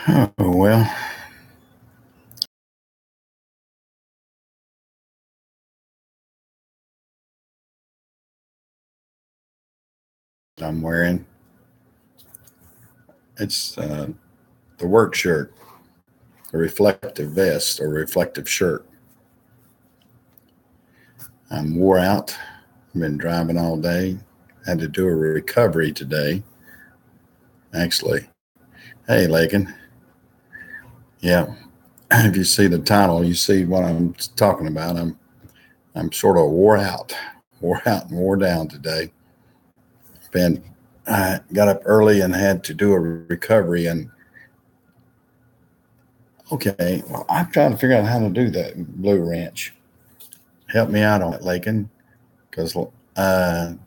Oh, well, I'm wearing it's the work shirt, a reflective vest or reflective shirt. I'm wore out. I've been driving all day. Had to do a recovery today. Actually, hey, Lakin. Yeah, if you see the title, you see what I'm talking about. I'm sort of wore out and wore down today. Been I got up early and had to do a recovery. And okay, well, I'm trying to figure out how to do that Blue Ranch. Help me out on it, Lakin, because I've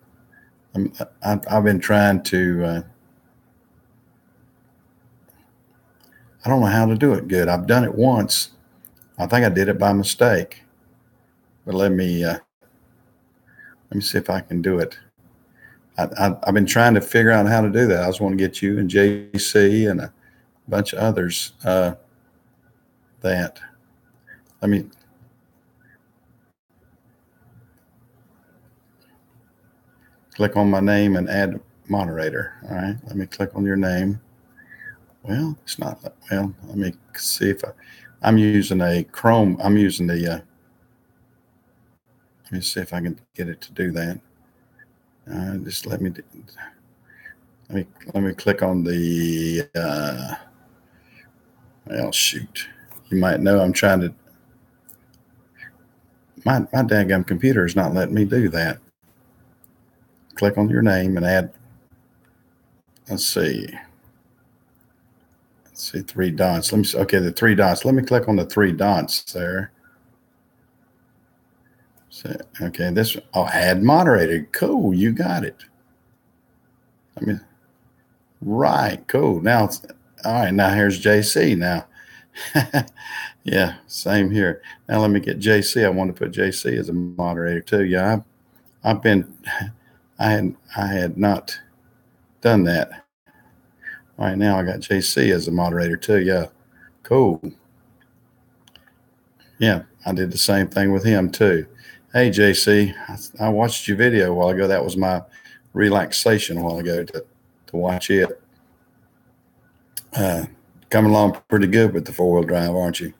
been trying to. I don't know how to do it good. I've done it once. I think I did it by mistake. But let me see if I can do it. Have been trying to figure out how to do that. I just want to get you and JC and a bunch of others that. Let me click on my name and add moderator. All right. Let me click on your name. Well, it's not. Well, let me see if I'm using a Chrome. I'm using the. Let me see if I can get it to do that. Just let me click on the. Well, shoot. You might know I'm trying to. My daggum computer is not letting me do that. Click on your name and add. Let's see. Let's see, three dots. Let me see. Okay, the three dots. Let me click on the three dots there. So, okay, this. Oh, add moderator. Cool, you got it. I mean, right. Cool. Now, all right. Now here's JC. Now, yeah, same here. Now let me get JC. I want to put JC as a moderator too. Yeah, I've been. I had not done that. Right now, I got JC as a moderator too. Yeah, cool. Yeah, I did the same thing with him too. Hey, JC, I watched your video a while ago. That was my relaxation a while ago to watch it. Uh, Coming along pretty good with the four-wheel drive, aren't you?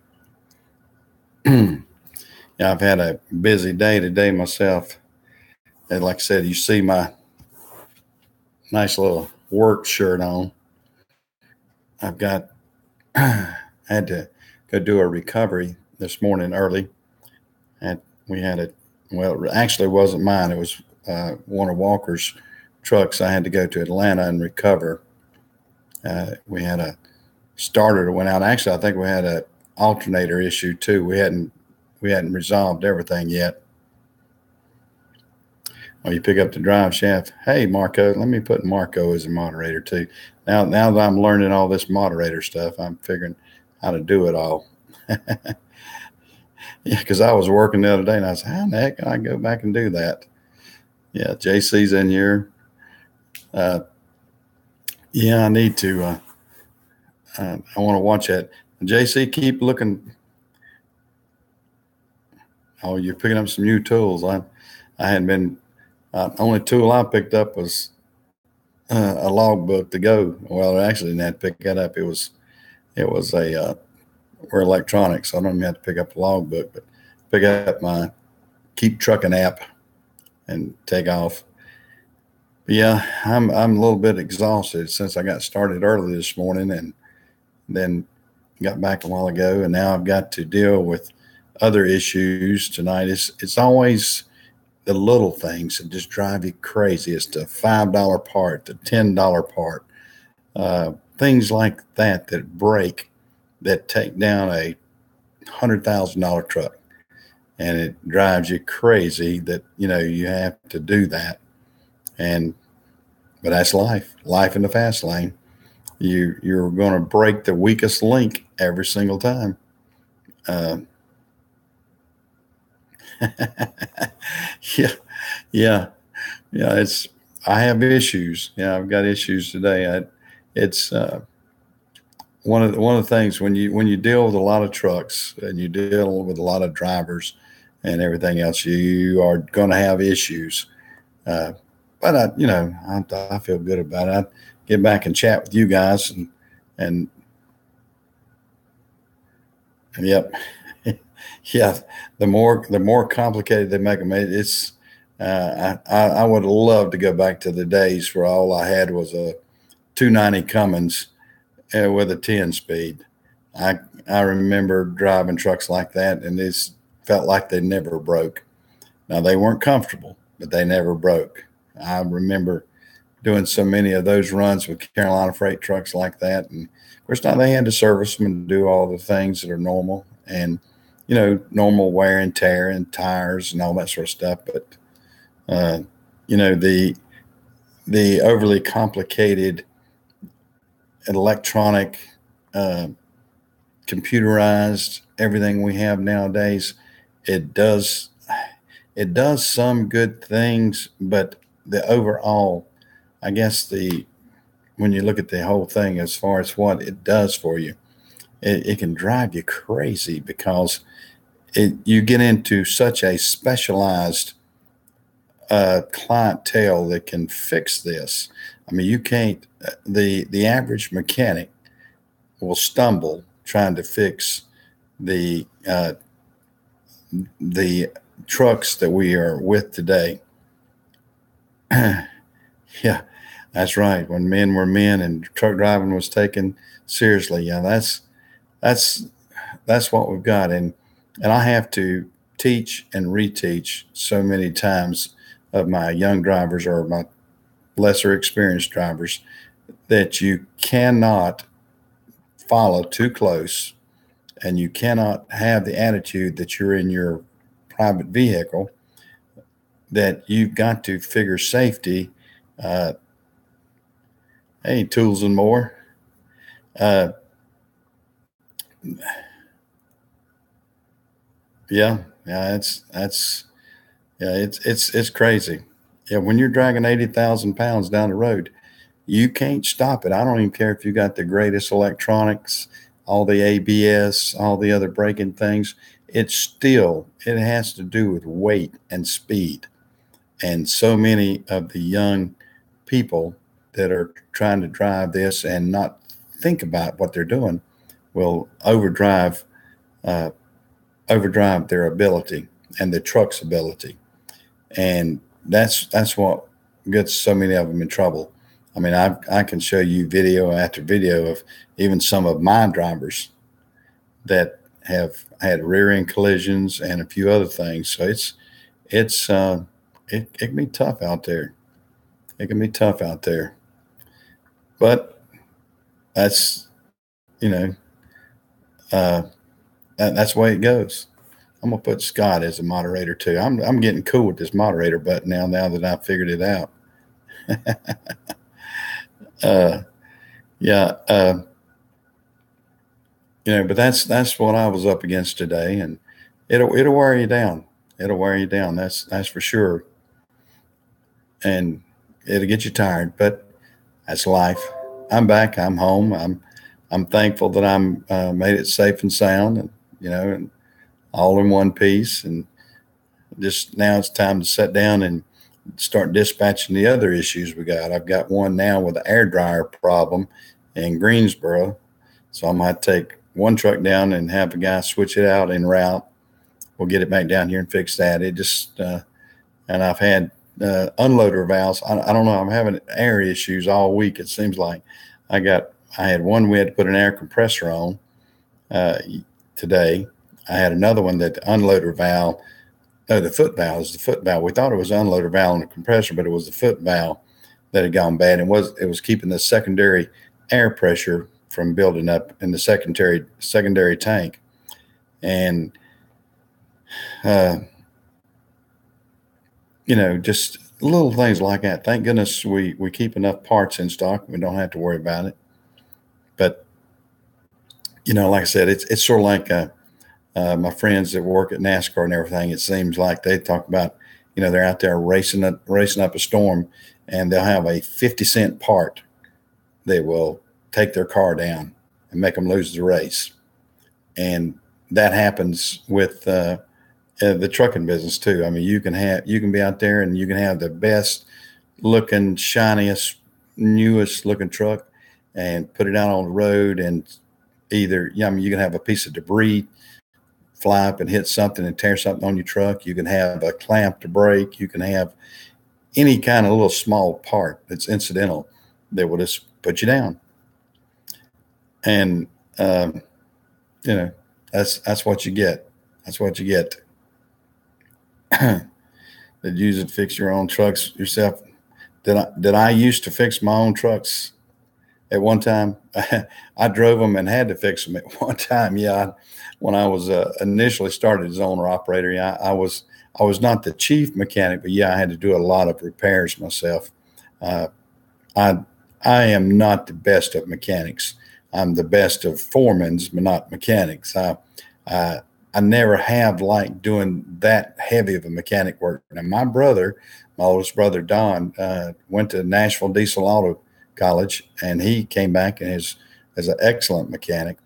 Yeah, I've had a busy day today myself. And like I said, you see my nice little work shirt on. I've got had to go do a recovery this morning early, and we had it. Well, actually, it wasn't mine. It was one of Walker's trucks. I had to go to Atlanta and recover. We had a starter that went out. Actually, I think we had a alternator issue too. We hadn't resolved everything yet. Well, you pick up the drive shaft. Hey, Marco, let me put Marco as a moderator too. Now that I'm learning all this moderator stuff, I'm figuring how to do it all. Yeah, because I was working the other day and I said, how the heck can I go back and do that? Yeah, JC's in here. Uh, yeah, I need to. I want to watch that. JC, keep looking. Oh, you're picking up some new tools. I hadn't been. Only tool I picked up was a logbook to go. Well, I actually didn't have to pick that up. It was a we're electronics, so I don't even have to pick up a logbook, but pick up my Keep Trucking app and take off. But yeah, I'm a little bit exhausted since I got started early this morning and then got back a while ago, and now I've got to deal with other issues tonight. It's always the little things that just drive you crazy. It's the $5 part, the $10 part, things like that that break, that take down a $100,000 truck, and it drives you crazy that you have to do that. And but that's life in the fast lane. You're going to break the weakest link every single time. Uh, yeah, yeah, yeah. I have issues. Yeah, I've got issues today. It's one of the things when you deal with a lot of trucks and you deal with a lot of drivers and everything else, you are going to have issues. Uh, but I feel good about it. I get back and chat with you guys and yep, yeah. The more complicated they make them, it's. I would love to go back to the days where all I had was a 290 Cummins with a 10 speed. I I remember driving trucks like that, and it felt like they never broke. Now they weren't comfortable, but they never broke. I remember doing so many of those runs with Carolina freight trucks like that, and of course now they had to service them and do all the things that are normal and normal wear and tear and tires and all that sort of stuff. But uh, the overly complicated electronic, uh, computerized everything we have nowadays, it does it does some good things, but the overall, I guess the when you look at the whole thing as far as what it does for you, it can drive you crazy because you get into such a specialized clientele that can fix this. I mean, you can't. The average mechanic will stumble trying to fix the the trucks that we are with today. Yeah, that's right. When men were men and truck driving was taken seriously, yeah, that's that's what we've got. And I have to teach and reteach so many times of my young drivers or my lesser experienced drivers that you cannot follow too close and you cannot have the attitude that you're in your private vehicle, that you've got to figure safety. Uh, hey, tools and more. Uh, yeah, yeah, it's crazy. Yeah, when you're dragging 80,000 pounds down the road, you can't stop it. I don't even care if you got the greatest electronics, all the ABS, all the other braking things. It has to do with weight and speed. And so many of the young people that are trying to drive this and not think about what they're doing will uh, overdrive their ability and the truck's ability. And that's what gets so many of them in trouble. I mean, I can show you video after video of even some of my drivers that have had rear end collisions and a few other things. So it's it can be tough out there. It can be tough out there, but that's you know uh, that's the way it goes. I'm gonna put Scott as a moderator too. I'm getting cool with this moderator button now that I've figured it out. uh, yeah, but that's what I was up against today, and it'll wear you down. It'll wear you down. That's for sure, and it'll get you tired. But that's life. I'm back. I'm home. I'm thankful that I'm made it safe and sound, and and all in one piece. And just now it's time to sit down and start dispatching the other issues we got. I've got one now with the air dryer problem in Greensboro, so I might take one truck down and have a guy switch it out en route. We'll get it back down here and fix that. It just and I've had unloader valves. I don't know. I'm having air issues all week. It seems like I had one we had to put an air compressor on today. I had another one that the unloader valve, no, the foot valve is the foot valve. We thought it was an unloader valve and a compressor, but it was the foot valve that had gone bad. And it was keeping the secondary air pressure from building up in the secondary tank. And just little things like that. Thank goodness we keep enough parts in stock. We don't have to worry about it. But like I said, it's sort of like my friends that work at NASCAR and everything. It seems like they talk about, they're out there racing up a storm, and they'll have a 50-cent part that will take their car down. I and make them lose the race. And that happens with the trucking business too. I mean, you can be out there and you can have the best looking, shiniest, newest looking truck and put it out on the road, and either, I mean, you can have a piece of debris fly up and hit something and tear something on your truck. You can have a clamp to break. You can have any kind of little small part that's incidental that will just put you down. And that's what you get. That's what you get. Did you use it to fix your own trucks yourself? Did I used to fix my own trucks at one time? I drove them and had to fix them at one time. Yeah, when I was initially started as owner operator, yeah, I was not the chief mechanic, but yeah, I had to do a lot of repairs myself. I am not the best of mechanics. I'm the best of foremans, but not mechanics. I never have liked doing that heavy of a mechanic work. Now, my oldest brother, Don, went to Nashville Diesel Auto College, and he came back and is an excellent mechanic.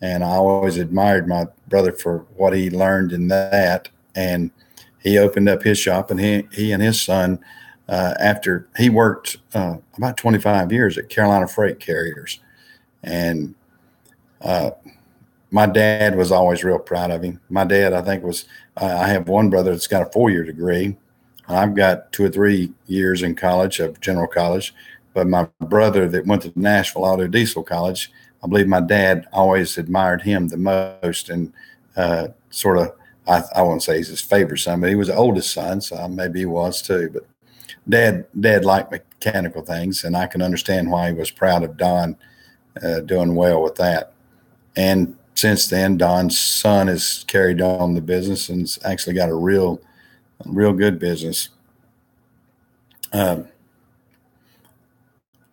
And I always admired my brother for what he learned in that. And he opened up his shop, and he and his son, after he worked about 25 years at Carolina Freight Carriers. And my dad was always real proud of him. My dad, I think, I have one brother that's got a 4-year degree. I've got 2 or 3 years in college, of general college. But my brother that went to Nashville Auto Diesel College, I believe my dad always admired him the most, and sort of, I wouldn't say he's his favorite son, but he was the oldest son, so maybe he was too. But dad liked mechanical things, and I can understand why he was proud of Don doing well with that. And since then, Don's son has carried on the business and actually got a real good business. Let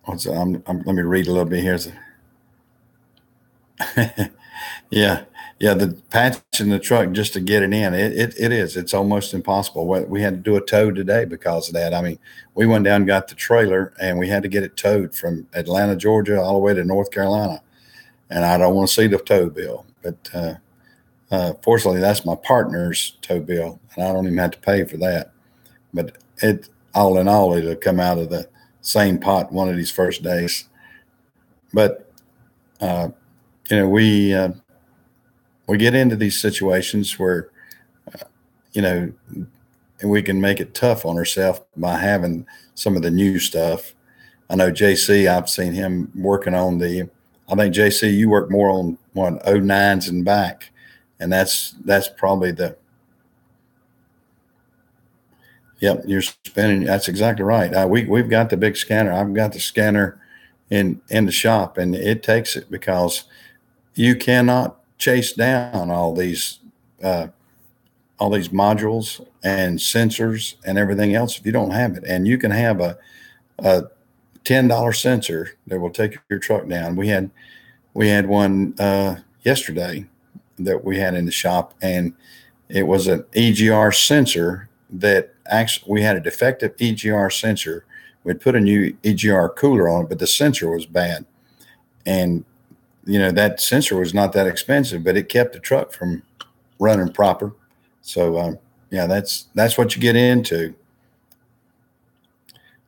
me read a little bit here. Yeah, the patch in the truck just to get it in, it's almost impossible. We had to do a tow today because of that. I mean, we went down and got the trailer, and we had to get it towed from Atlanta, Georgia, all the way to North Carolina. And I don't want to see the tow bill, but fortunately, that's my partner's tow bill, and I don't even have to pay for that. But all in all, it'll come out of the same pot one of these first days. But we get into these situations where we can make it tough on ourselves by having some of the new stuff. I know JC, I've seen him working on I think, JC, you work more on 09s and back, and that's probably yep, you're spinning. That's exactly right. We've got the big scanner. I've got the scanner in the shop, and it takes it because you cannot chase down all these modules and sensors and everything else if you don't have it. And you can have a $10 sensor that will take your truck down. We had one yesterday that we had in the shop, and it was an EGR sensor that actually, we had a defective EGR sensor. We'd put a new EGR cooler on it, but the sensor was bad. And that sensor was not that expensive, but it kept the truck from running proper. So that's what you get into.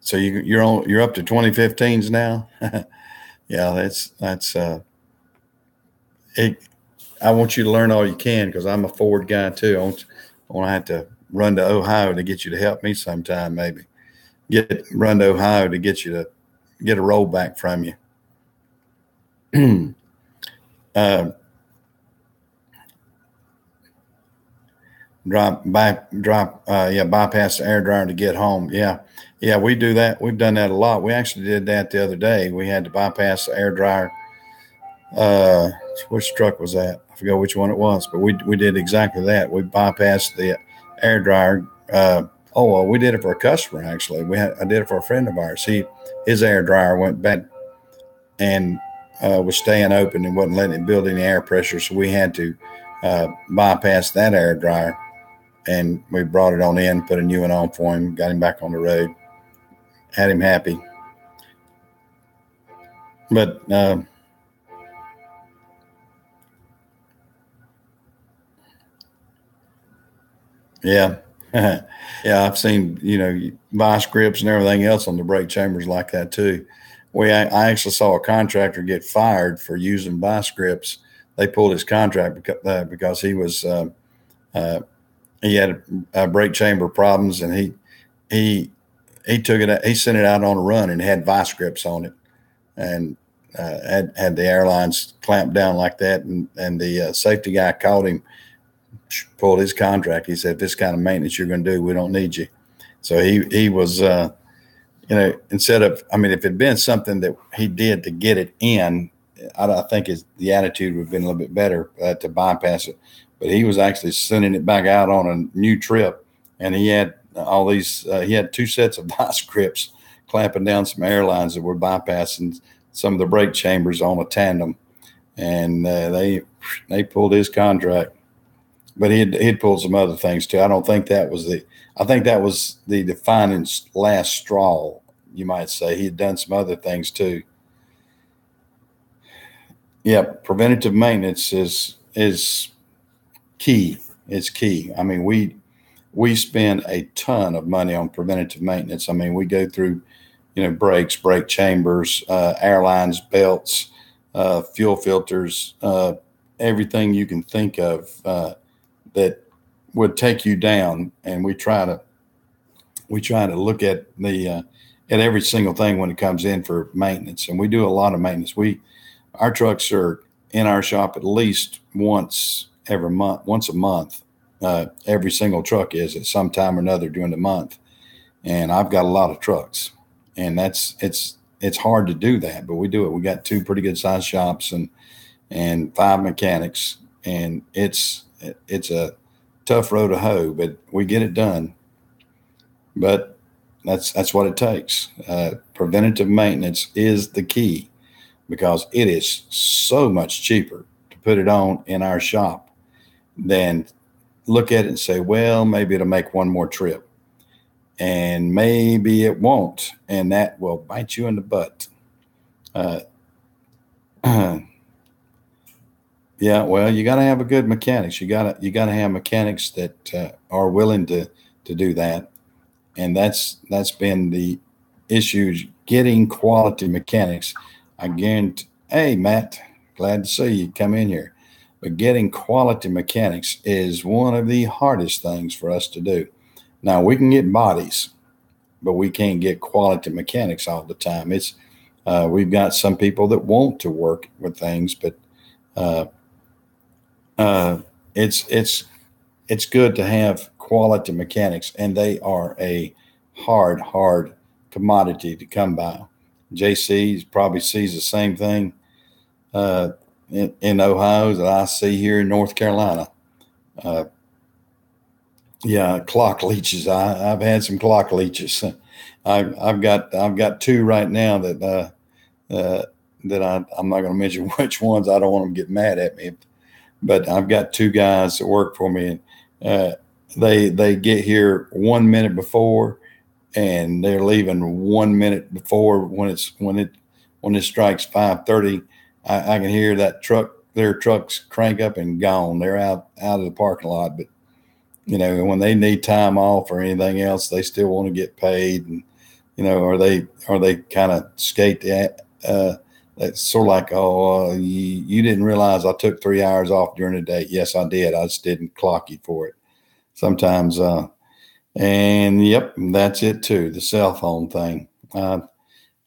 So you're up to 2015s now. Yeah, that's it. I want you to learn all you can, because I'm a Ford guy too. I want to have to run to Ohio to get you to help me sometime. Maybe run to Ohio to get you to get a rollback from you. Bypass the air dryer to get home. Yeah, we do that. We've done that a lot. We actually did that the other day. We had to bypass the air dryer. Which truck was that? I forgot which one it was, but we did exactly that. We bypassed the air dryer. We did it for a customer, actually. I did it for a friend of ours. His air dryer went bad and was staying open and wasn't letting it build any air pressure, so we had to bypass that air dryer. And we brought it on in, put a new one on for him, got him back on the road, had him happy. But Yeah. Yeah. I've seen, vice grips and everything else on the brake chambers like that too. I actually saw a contractor get fired for using vice grips. They pulled his contract because uh, he had brake chamber problems, and he, he took it, he sent it out on a run and had vice grips on it, and had the airlines clamped down like that. And the safety guy called him, pulled his contract. He said, "This kind of maintenance you're going to do, we don't need you." So he was, instead of, I mean, if it had been something that he did to get it in, I think the attitude would have been a little bit better to bypass it. But he was actually sending it back out on a new trip, and he had all these. He had two sets of vice grips clamping down some airlines that were bypassing some of the brake chambers on a tandem, and they pulled his contract. But he'd pulled some other things too. I don't think that was the. I think that was the defining last straw, you might say. He had done some other things too. Yeah, preventative maintenance is key. It's key. I mean, we spend a ton of money on preventative maintenance. I mean, we go through, brakes, brake chambers, airlines, belts, fuel filters, everything you can think of that would take you down. And we try to look at at every single thing when it comes in for maintenance. And we do a lot of maintenance. Our trucks are in our shop at least once a month. Every single truck is at some time or another during the month. And I've got a lot of trucks, and it's hard to do that, but we do it. We got two pretty good sized shops and five mechanics, and it's a tough row to hoe, but we get it done. But that's what it takes. Preventative maintenance is the key, because it is so much cheaper to put it on in our shop than look at it and say, well, maybe it'll make one more trip, and maybe it won't, and that will bite you in the butt. Uh, yeah, well, you got to have a good mechanics. You got to have mechanics that are willing to do that, and that's been the issue, getting quality mechanics. I guarantee. Hey, Matt, glad to see you come in here. But getting quality mechanics is one of the hardest things for us to do. Now, we can get bodies, but we can't get quality mechanics all the time. We've got some people that want to work with things, but uh, uh, it's good to have quality mechanics, and they are a hard commodity to come by. JC probably sees the same thing uh, in Ohio that I see here in North Carolina. Uh, yeah, clock leeches. I've had some clock leeches. I've got two right now uh, that I'm not going to mention which ones. I don't want them to get mad at me, but I've got two guys that work for me. Uh, they get here 1 minute before, and they're leaving 1 minute before when it strikes 5:30. I can hear their trucks crank up and gone. They're out of the parking lot, but when they need time off or anything else, they still want to get paid, and or they kind of skate that. It's sort of like, oh, you didn't realize I took 3 hours off during the day. Yes, I did. I just didn't clock you for it. Sometimes, and yep, that's it too. The cell phone thing.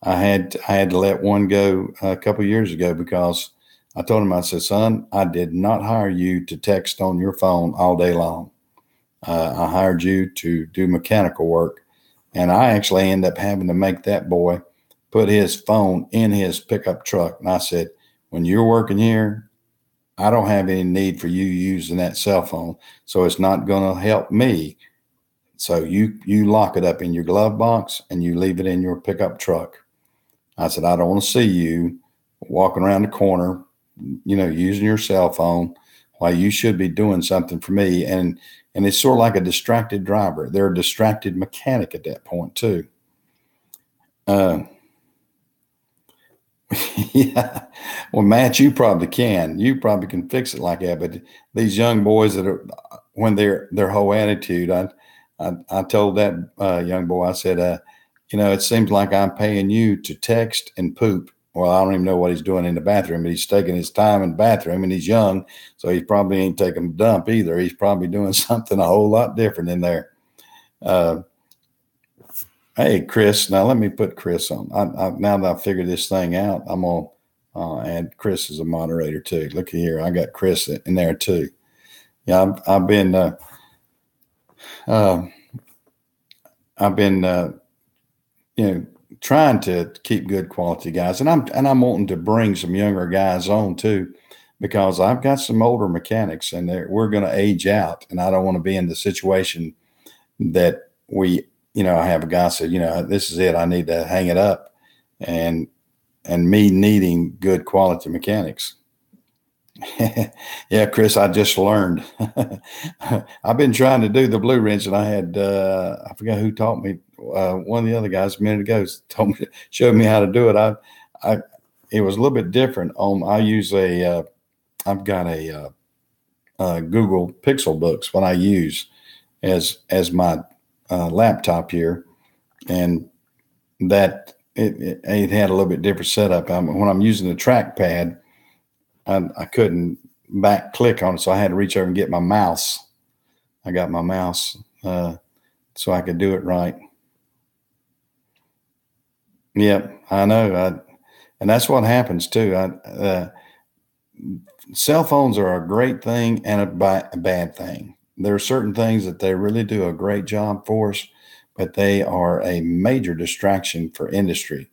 I had to let one go a couple of years ago because I told him, I said, son, I did not hire you to text on your phone all day long. I hired you to do mechanical work. And I actually ended up having to make that boy put his phone in his pickup truck. And I said, when you're working here, I don't have any need for you using that cell phone. So it's not going to help me. So you lock it up in your glove box and you leave it in your pickup truck. I said, I don't want to see you walking around the corner, using your cell phone while you should be doing something for me. And it's sort of like a distracted driver. They're a distracted mechanic at that point too. Uh, yeah. Well, Matt, you probably can. You probably can fix it like that. But these young boys that are when their whole attitude. I told that young boy, I said, it seems like I'm paying you to text and poop. Well, I don't even know what he's doing in the bathroom, but he's taking his time in the bathroom, and he's young, so he probably ain't taking a dump either. He's probably doing something a whole lot different in there. Hey, Chris, now let me put Chris on. Now that I've figured this thing out, I'm going to add Chris as a moderator too. Look here, I got Chris in there too. Yeah, I've been trying to keep good quality guys, and I'm wanting to bring some younger guys on too, because I've got some older mechanics, and we're going to age out, and I don't want to be in the situation that I have a guy say, this is it, I need to hang it up, and me needing good quality mechanics. Yeah, Chris, I just learned. I've been trying to do the blue wrench, and I had I forgot who taught me. One of the other guys a minute ago showed me how to do it. It was a little bit different. I use I've got a Google Pixel Books what I use as my laptop here, and that it had a little bit different setup. When I'm using the trackpad, I couldn't back click on it, so I had to reach over and get my mouse. I got my mouse so I could do it right. Yep, I know. And that's what happens too. Cell phones are a great thing and a bad thing. There are certain things that they really do a great job for us, but they are a major distraction for industry.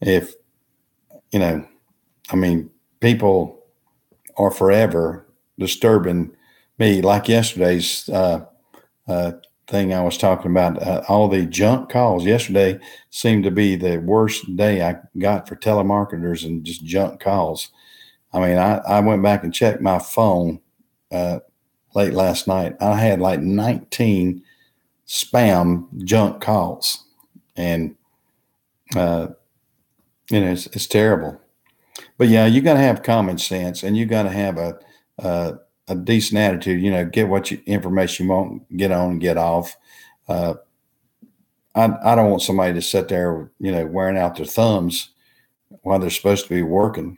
If, people are forever disturbing me, like yesterday's thing I was talking about. All the junk calls yesterday seemed to be the worst day I got for telemarketers and just junk calls. I went back and checked my phone late last night. I had like 19 spam junk calls, and it's terrible. But yeah, you got to have common sense, and you got to have a decent attitude. Get what information you want, get on and get off. I don't want somebody to sit there, wearing out their thumbs while they're supposed to be working.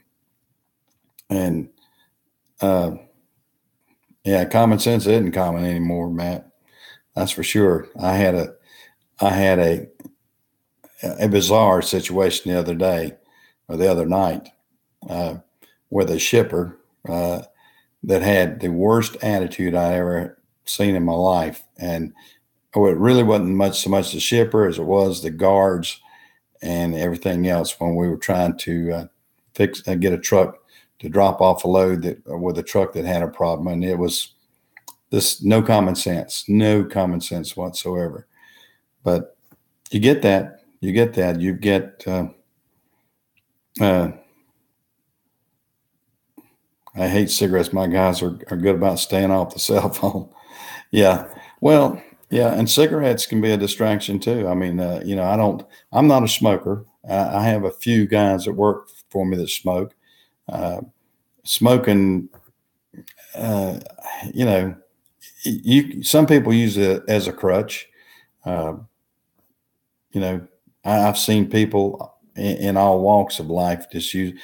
And common sense isn't common anymore, Matt. That's for sure. I had a bizarre situation the other day or the other night with a shipper that had the worst attitude I ever seen in my life. And it really wasn't so much the shipper as it was the guards and everything else when we were trying to get a truck to drop off a load with a truck that had a problem. And it was no common sense whatsoever. But you get that. You get I hate cigarettes. My guys are good about staying off the cell phone. Yeah. Well, yeah. And cigarettes can be a distraction too. I'm not a smoker. I have a few guys that work for me that smoke. Smoking, some people use it as a crutch. I've seen people in all walks of life just use.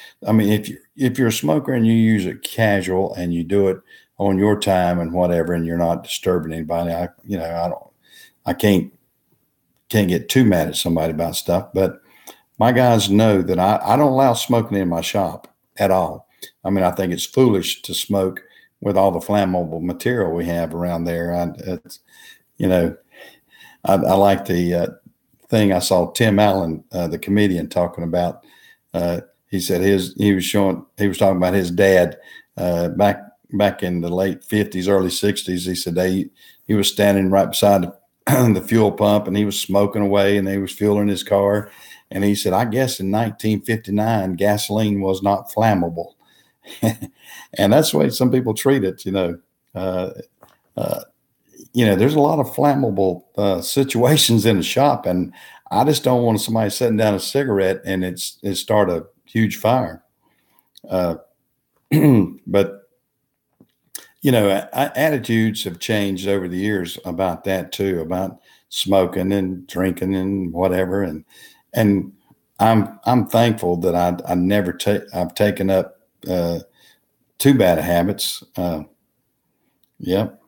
If you're a smoker and you use it casual and you do it on your time and whatever, and you're not disturbing anybody, I can't get too mad at somebody about stuff. But my guys know that I don't allow smoking in my shop at all. I think it's foolish to smoke with all the flammable material we have around there. I like the thing I saw Tim Allen, the comedian, talking about. He said he was talking about his dad back in the late 50s, early 60s. He said he was standing right beside the fuel pump, and he was smoking away, and he was fueling his car. And he said, I guess in 1959, gasoline was not flammable. And that's the way some people treat it. There's a lot of flammable situations in the shop, and I just don't want somebody setting down a cigarette and it start a huge fire. But attitudes have changed over the years about that too, about smoking and drinking and whatever. And I'm thankful that I've taken up too bad habits. Yep.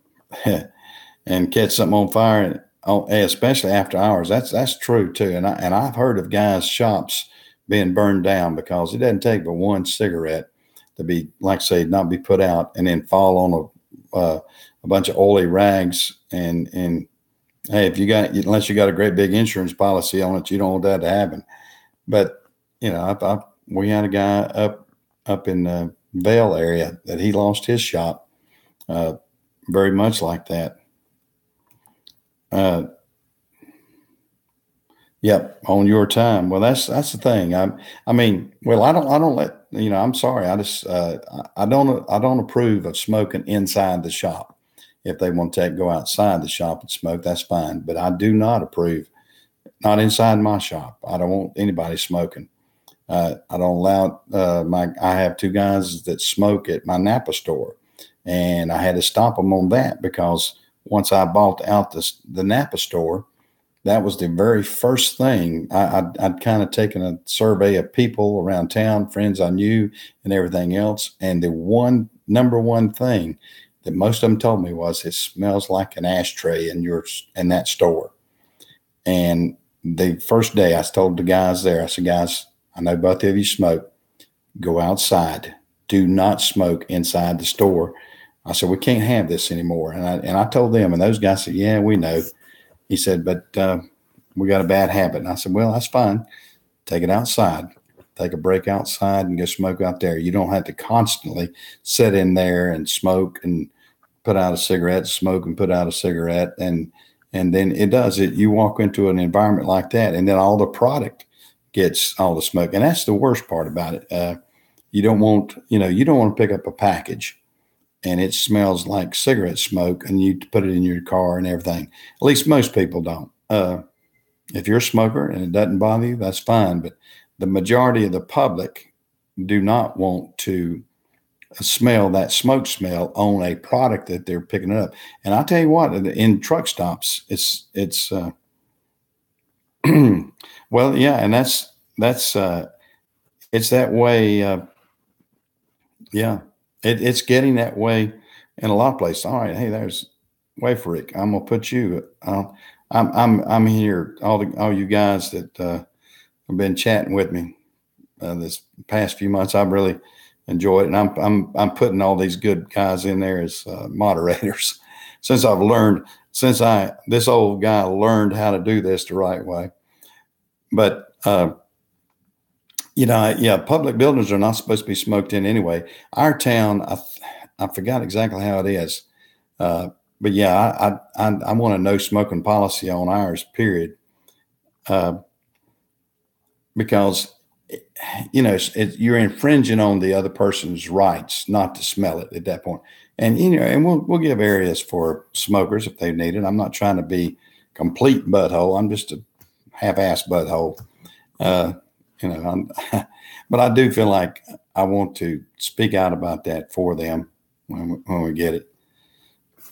And catch something on fire, especially after hours. That's true too. And I've heard of guys' shops being burned down because it doesn't take but one cigarette to be, like I say, not be put out and then fall on a bunch of oily rags. And hey, unless you got a great big insurance policy on it, you don't want that to happen. But we had a guy up in the Vail area that he lost his shop, very much like that. Yep, on your time. Well, that's the thing. I don't let I'm sorry. I don't approve of smoking inside the shop. If they want to go outside the shop and smoke, that's fine. But I do not approve, not inside my shop. I don't want anybody smoking. I don't allow I have two guys that smoke at my Napa store, and I had to stop them on that because once I bought out the Napa store, that was the very first thing. I'd kind of taken a survey of people around town, friends I knew, and everything else. And the number one thing that most of them told me was, it smells like an ashtray in that store. And the first day I told the guys there, I said, guys, I know both of you smoke. Go outside. Do not smoke inside the store. I said, we can't have this anymore. And I told them, and those guys said, yeah, we know. He said, but we got a bad habit. And I said, well, that's fine. Take it outside. Take a break outside and go smoke out there. You don't have to constantly sit in there and smoke and put out a cigarette, smoke and put out a cigarette. And then you walk into an environment like that, and then all the product gets all the smoke. And that's the worst part about it. You don't want to pick up a package and it smells like cigarette smoke and you put it in your car and everything. At least most people don't. If you're a smoker and it doesn't bother you, that's fine. But the majority of the public do not want to smell that smoke smell on a product that they're picking up. And I tell you what, in truck stops, it's well, yeah, and that's it's that way. Yeah, it's getting that way in a lot of places. All right, hey, there's Wayforick. I'm gonna put you. I'm here. All you guys that have been chatting with me this past few months, I've really enjoyed it, and I'm putting all these good guys in there as moderators since this old guy learned how to do this the right way. But public buildings are not supposed to be smoked in anyway. Our town, I forgot exactly how it is, but yeah, I want a no smoking policy on ours, period, because you're infringing on the other person's rights not to smell it at that point. And and we'll give areas for smokers if they need it. I'm not trying to be complete butthole. I'm just a half-ass butthole. But I do feel like I want to speak out about that for them when we get it.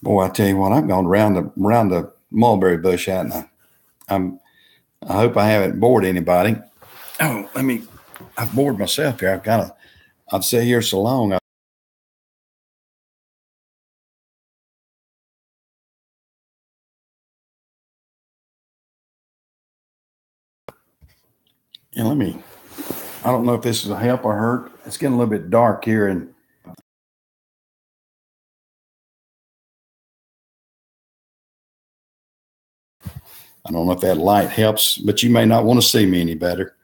Boy, I tell you what, I've gone around the mulberry bush out, and I hope I haven't bored anybody. Oh, I've bored myself here. I've sat here so long. I don't know if this is a help or hurt. It's getting a little bit dark here, and I don't know if that light helps, but you may not want to see me any better.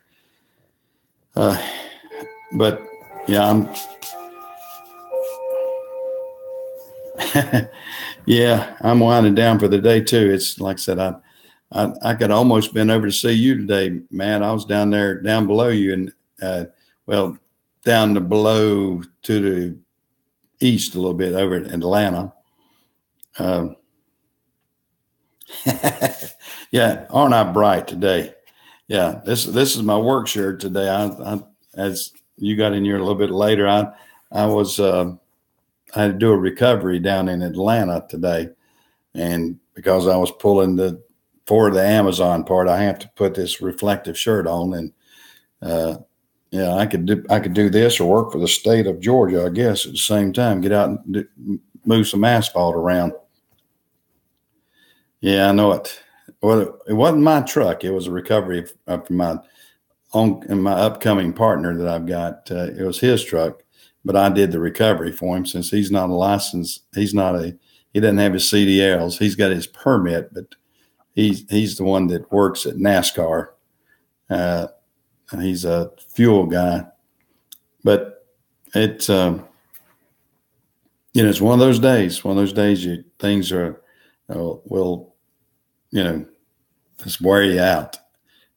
But yeah, I'm winding down for the day too. It's like I said, I could almost been over to see you today, Matt. I was down below you, and down below to the east a little bit over at Atlanta. Yeah, aren't I bright today? Yeah, this is my work shirt today. I as you got in here a little bit later, I I had to do a recovery down in Atlanta today, and because I was pulling for the Amazon part, I have to put this reflective shirt on, and I could do this or work for the state of Georgia, I guess, at the same time. Get out and move some asphalt around. Yeah, I know it. Well, it wasn't my truck. It was a recovery for my upcoming partner that I've got. It was his truck, but I did the recovery for him since he's not a licensed. He doesn't have his CDLs. He's got his permit, but he's the one that works at NASCAR. He's a fuel guy, but it's it's one of those days. Things are will just wear you out.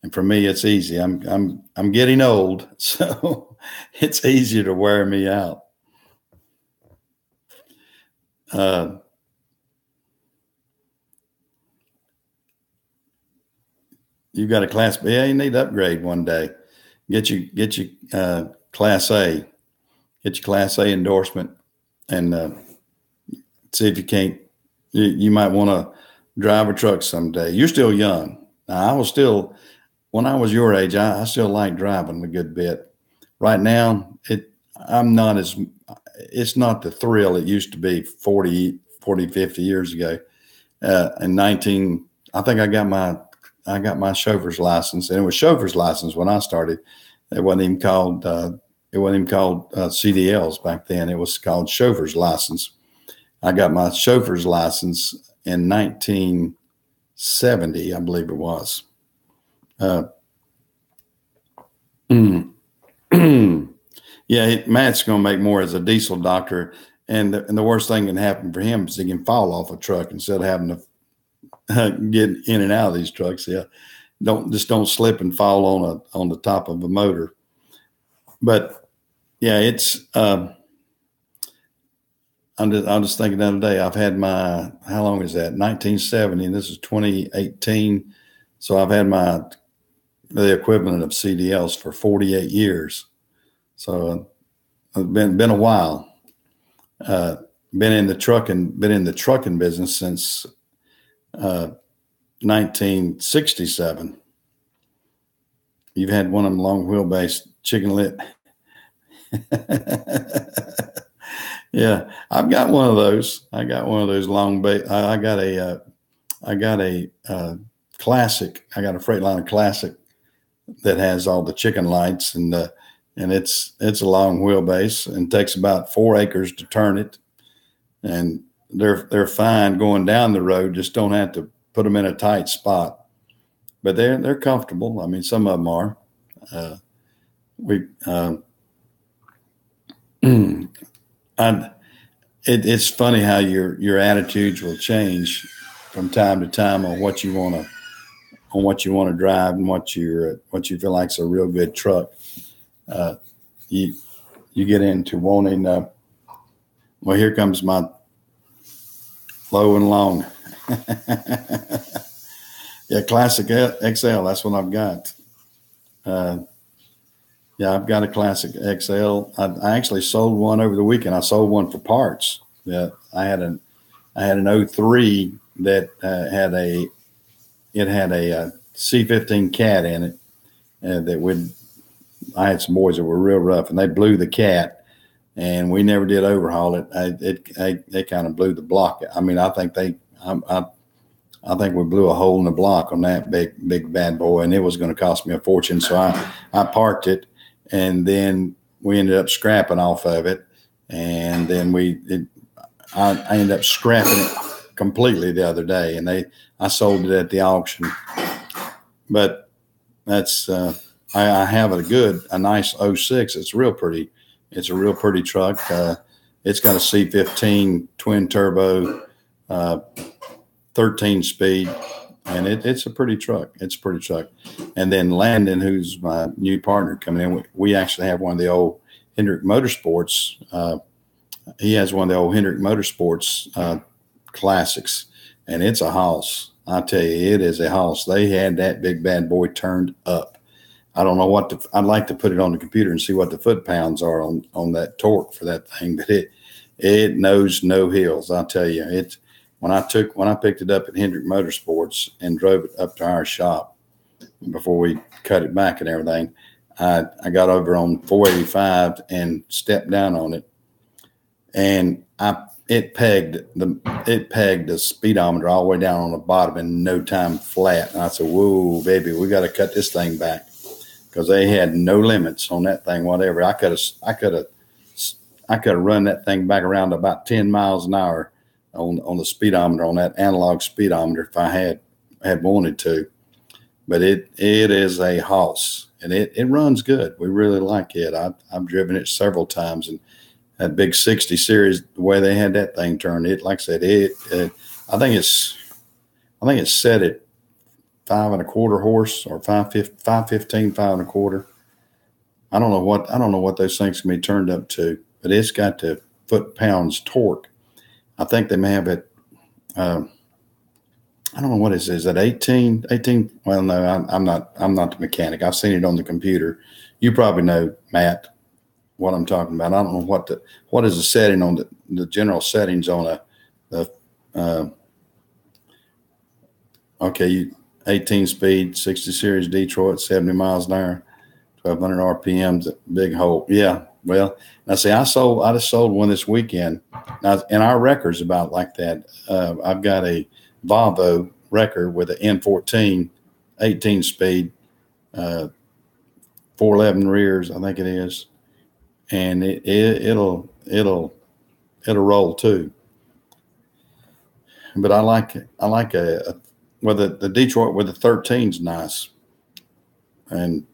And for me, it's easy. I'm getting old, so it's easier to wear me out. You got a class B. Yeah, you need to upgrade one day. Get your class A. Get your class A endorsement, and see if you can't. You might want to drive a truck someday. You're still young. Now, when I was your age, I still like driving a good bit. Right now, it's not the thrill it used to be 40, 50 years ago. I think I got my chauffeur's license, and it was chauffeur's license when I started. It wasn't even called CDLs back then. It was called chauffeur's license. I got my chauffeur's license in 1970, I believe it was. Yeah, Matt's going to make more as a diesel doctor, and the worst thing can happen for him is he can fall off a truck instead of having to get in and out of these trucks. Yeah, don't slip and fall on the top of a motor. But yeah, it's. I'm just thinking the other day. I've had how long is that? 1970, and this is 2018. So I've had the equivalent of CDLs for 48 years. So it's been a while. Been in the trucking business since 1967. You've had one of them long wheelbase chicken lit. Yeah, I've got one of those. I got one of those long base. I got a Classic. I got a Freightliner Classic that has all the chicken lights, and it's a long wheelbase and takes about 4 acres to turn it. And they're fine going down the road. Just don't have to put them in a tight spot. But they're comfortable. I mean, some of them are. It's funny how your attitudes will change from time to time on what you want to drive and what you feel like is a real good truck. You get into wanting. Well, here comes my low and long. Yeah, Classic XL. That's what I've got. Yeah, I've got a Classic XL. I actually sold one over the weekend. I sold one for parts. Yeah, I had an 03 that had a C15 Cat in it. I had some boys that were real rough, and they blew the Cat, and we never did overhaul it. They kind of blew the block. I mean, I think we blew a hole in the block on that big bad boy, and it was going to cost me a fortune. So I parked it. And then we ended up scrapping off of it, and then I ended up scrapping it completely the other day, and I sold it at the auction. But that's I have a nice 06. It's real pretty. It's a real pretty truck. It's got a C15 twin turbo, 13 speed. And it's a pretty truck. It's a pretty truck. And then Landon, who's my new partner coming in, we actually have one of the old Hendrick Motorsports. He has one of the old Hendrick Motorsports Classics, and it's a house. I tell you, it is a house. They had that big bad boy turned up. I don't know I'd like to put it on the computer and see what the foot pounds are on that torque for that thing, but It knows no hills. I'll tell you. It's when I picked it up at Hendrick Motorsports and drove it up to our shop before we cut it back and everything. I got over on 485 and stepped down on it, and it pegged the speedometer all the way down on the bottom in no time flat. And I said, "Whoa, baby, we got to cut this thing back," because they had no limits on that thing. Whatever I could have run that thing back around to about 10 miles an hour on the speedometer, on that analog speedometer, if I had wanted to. But it is a hoss, and it runs good. We really like it. I've driven it several times, and that big 60 series, the way they had that thing turned, it, like I said, I think it's set at 5.25 horse or 515, 5.25. I don't know what those things can be turned up to, but it's got the foot-pounds torque. I think they may have it. I don't know what it is. At 18. Well, no, I'm not the mechanic. I've seen it on the computer. You probably know, Matt, what I'm talking about. I don't know what is the setting on the general settings on the 18 speed, 60 series Detroit, 70 miles an hour, 1,200 RPMs, big hole. Yeah. Well, now see, I just sold one this weekend. Now, and our record's about like that. I've got a Volvo record with an N14, 18 speed, 411 rears, I think it is, and it'll roll too. But I like the Detroit with the 13's nice, and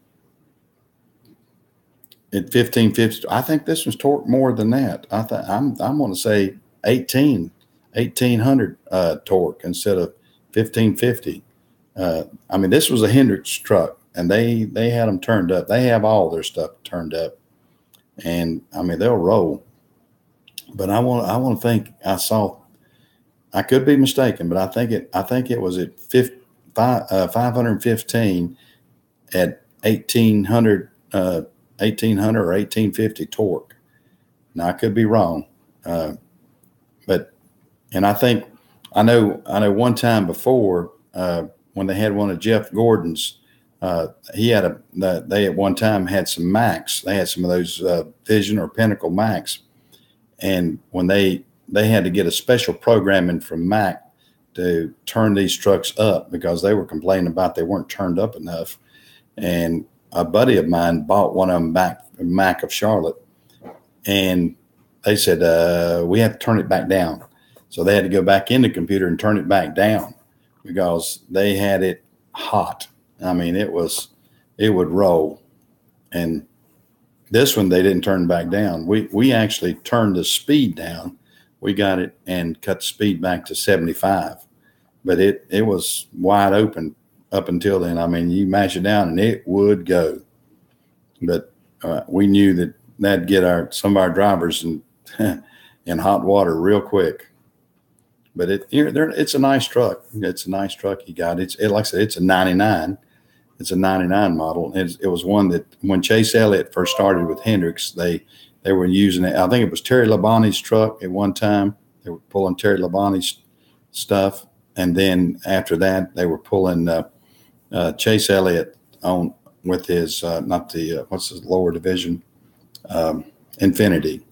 at 1550, I think this one's torqued more than that. I'm going to say 1800 torque instead of 1550. I mean, this was a Hendricks truck, and they had them turned up. They have all their stuff turned up, and I mean they'll roll. But I want to think I could be mistaken, but I think it was at 515 at 1800 or 1850 torque. Now I could be wrong, but I know one time before when they had one of Jeff Gordon's, they at one time had some Max. They had some of those Vision or Pinnacle Max, and when they had to get a special programming from Mac to turn these trucks up because they were complaining about they weren't turned up enough. And a buddy of mine bought one of them back from Mac of Charlotte, and they said, we have to turn it back down. So they had to go back in the computer and turn it back down because they had it hot. I mean, it would roll. And this one, they didn't turn back down. We actually turned the speed down. We got it and cut the speed back to 75, but it was wide open up until then. I mean, you mash it down and it would go. But we knew that'd get some of our drivers in hot water real quick. But it's a nice truck. It's a nice truck you got. Like I said, it's a 99. It's a 99 model. It was one that when Chase Elliott first started with Hendricks, they were using it. I think it was Terry Labonte's truck at one time. They were pulling Terry Labonte's stuff. And then after that, they were pulling Chase Elliott on with his, what's his lower division? Infinity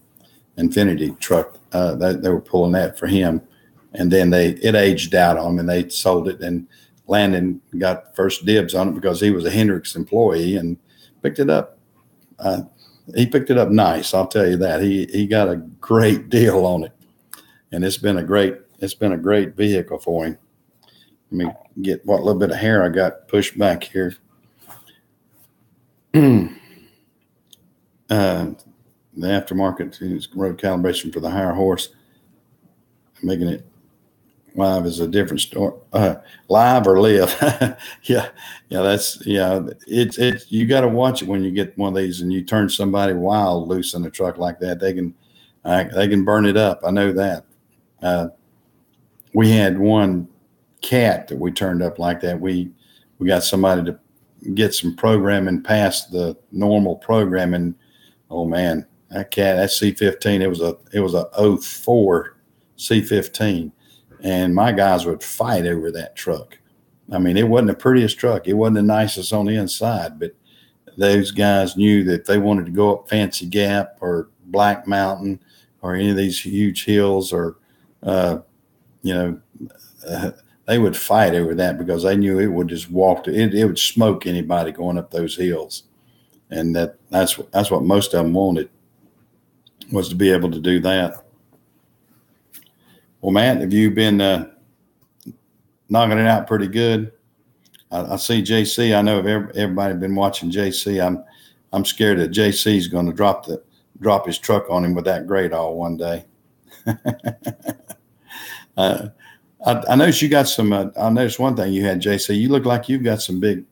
truck. They were pulling that for him. And then it aged out on him, and they sold it. And Landon got first dibs on it because he was a Hendricks employee and picked it up. He picked it up nice. I'll tell you that. He got a great deal on it, and it's been a great vehicle for him. Let me get what little bit of hair I got pushed back here. The aftermarket road calibration for the higher horse, making it live is a different story. Live or live. It's you got to watch it when you get one of these and you turn somebody wild loose in a truck like that. They can burn it up. I know that. We had one cat that we turned up like that. We got somebody to get some programming past the normal programming. Oh man, That C15. It was a '04 C15, and my guys would fight over that truck. I mean, it wasn't the prettiest truck. It wasn't the nicest on the inside, but those guys knew that if they wanted to go up Fancy Gap or Black Mountain or any of these huge hills, or you know, they would fight over that because they knew it would just it would smoke anybody going up those hills. And that's what most of them wanted, was to be able to do that. Well, Matt, have you been knocking it out pretty good? I see JC. I know everybody been watching JC. I'm scared that JC is going to drop his truck on him with that great all one day. I noticed you got some. I noticed one thing you had, JC. You look like you've got some big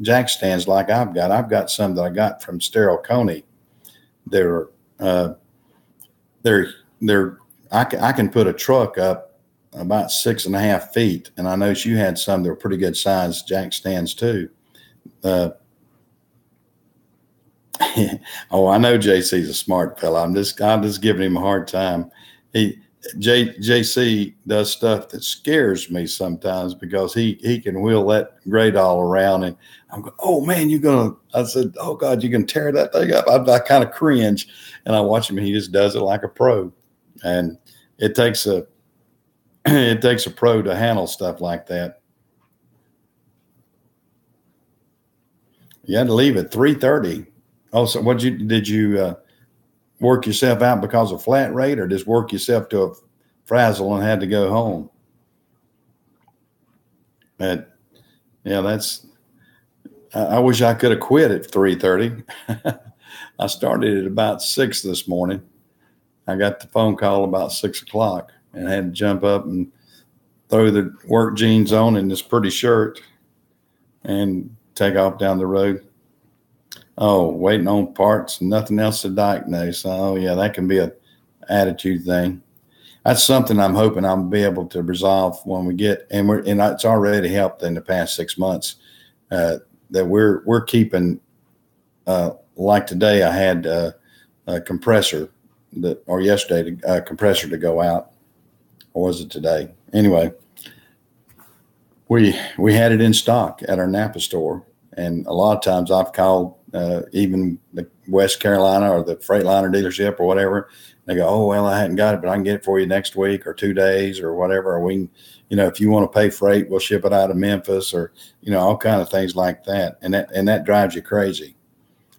jack stands like I've got. I've got some that I got from Sterile Coney. They're I can put a truck up about 6.5 feet, and I noticed you had some that were pretty good size jack stands too. Oh, I know JC's a smart fella. I'm just giving him a hard time. JC does stuff that scares me sometimes because he can wheel that great all around, and I'm going, oh man, I said, oh God, you can tear that thing up. I kind of cringe, and I watch him, and he just does it like a pro. And it takes a pro to handle stuff like that. You had to leave at 3:30. Oh, so did you work yourself out because of flat rate, or just work yourself to a frazzle and had to go home? But yeah, I wish I could have quit at 3:30. I started at about 6 this morning. I got the phone call about 6 o'clock and had to jump up and throw the work jeans on and this pretty shirt and take off down the road. Oh, waiting on parts, nothing else to diagnose. Oh yeah, that can be an attitude thing. That's something I'm hoping I'll be able to resolve when we get, and it's already helped in the past 6 months, that we're keeping, like today I had a compressor yesterday, a compressor to go out, or was it today? Anyway, we had it in stock at our Napa store, and a lot of times I've called even the West Carolina or the Freightliner dealership or whatever. They go, oh well, I hadn't got it, but I can get it for you next week or 2 days or whatever. Or we can, if you want to pay freight, we'll ship it out of Memphis, or all kind of things like that. And that drives you crazy.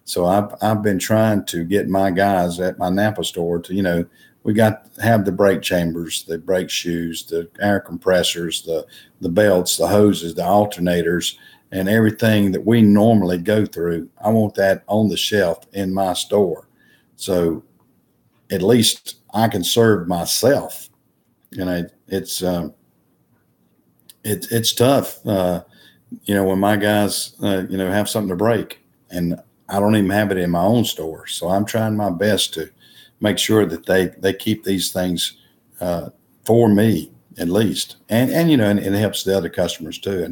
So I've been trying to get my guys at my Napa store to, we got to have the brake chambers, the brake shoes, the air compressors, the belts, the hoses, the alternators, and everything that we normally go through. I want that on the shelf in my store. So at least I can serve myself. It's tough, when my guys, have something to break, and I don't even have it in my own store. So I'm trying my best to make sure that they keep these things for me at least, and it helps the other customers too.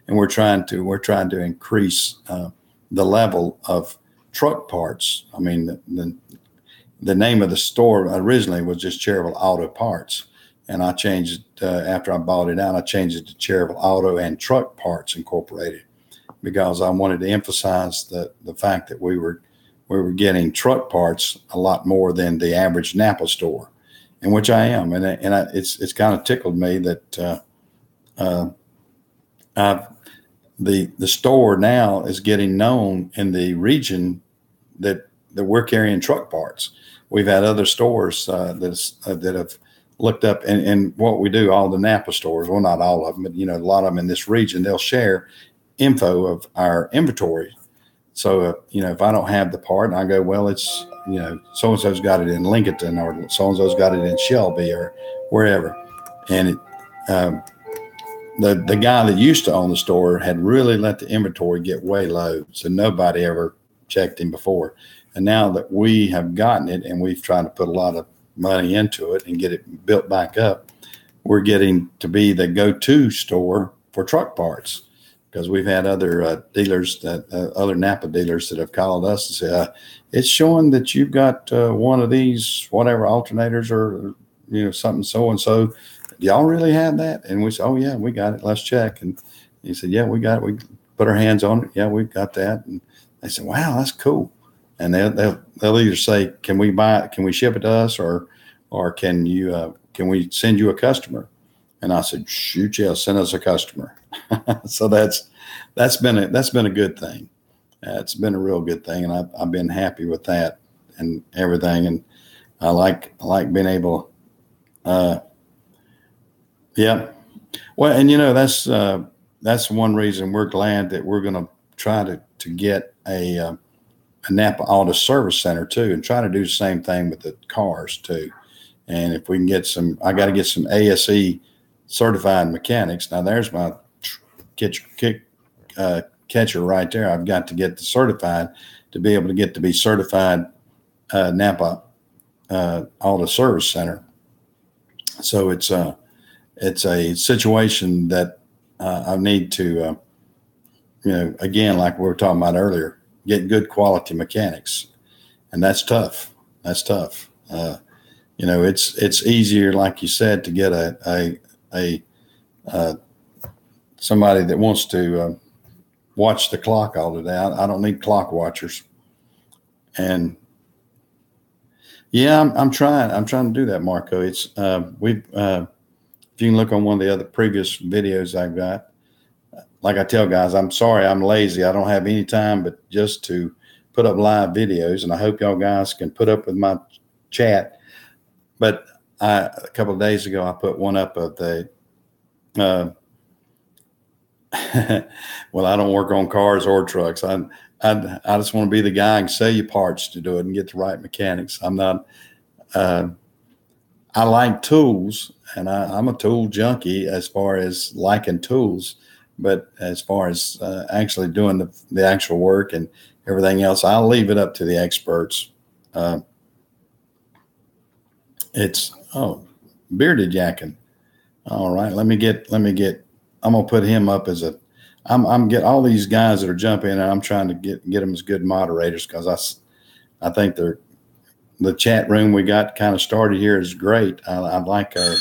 And we're trying to increase the level of truck parts. I mean, the name of the store originally was just Cherryville Auto Parts, and I changed it after I bought it out. I changed it to Cherryville Auto and Truck Parts Incorporated, because I wanted to emphasize the fact that we were getting truck parts a lot more than the average Napa store, in which I am, and it's kind of tickled me that the store now is getting known in the region that we're carrying truck parts. We've had other stores that have looked up, and what we do, all the Napa stores, well, not all of them, but a lot of them in this region, they'll share info of our inventory. So, if I don't have the part, and I go, well, it's, so-and-so's got it in Lincoln, or so-and-so's got it in Shelby, or wherever. And the guy that used to own the store had really let the inventory get way low. So nobody ever checked him before. And now that we have gotten it, and we've tried to put a lot of money into it and get it built back up, we're getting to be the go-to store for truck parts. because we've had other dealers that other Napa dealers that have called us and said, it's showing that you've got one of these whatever alternators or something so and so. Do y'all really have that? And we said, oh yeah, we got it. Let's check. And he said, yeah, we got it. We put our hands on it. Yeah, we've got that. And they said, wow, that's cool. And they'll either say, can we buy it? Can we ship it to us, or can we send you a customer? And I said, shoot, yeah, send us a customer. So that's been a good thing. It's been a real good thing, and I've been happy with that and everything. And I like being able, yeah. Well, and that's one reason we're glad that we're going to try to get a Napa Auto Service Center too, and try to do the same thing with the cars too. And if we can get I got to get some ASE certified mechanics. Now there's my catcher right there. I've got to get the certified to be able to get to be certified Napa Auto Service Center. So it's a situation that I need to, again, like we were talking about earlier, get good quality mechanics, and that's tough. That's tough. It's easier, like you said, to get a somebody that wants to watch the clock all the day. I don't need clock watchers. And yeah, I'm trying to do that, Marco. It's if you can look on one of the other previous videos I've got, like I tell guys, I'm sorry, I'm lazy. I don't have any time but just to put up live videos, and I hope y'all guys can put up with my chat. But a couple of days ago, I put one up of the well, I don't work on cars or trucks. I just want to be the guy and sell you parts to do it and get the right mechanics. I'm not. I like tools, and I'm a tool junkie as far as liking tools. But as far as actually doing the actual work and everything else, I'll leave it up to the experts. Bearded Yakin. All right, let me get. I'm gonna put him up as I'm get all these guys that are jumping in, and I'm trying to get them as good moderators, because I think the chat room we got kind of started here is great. I like our.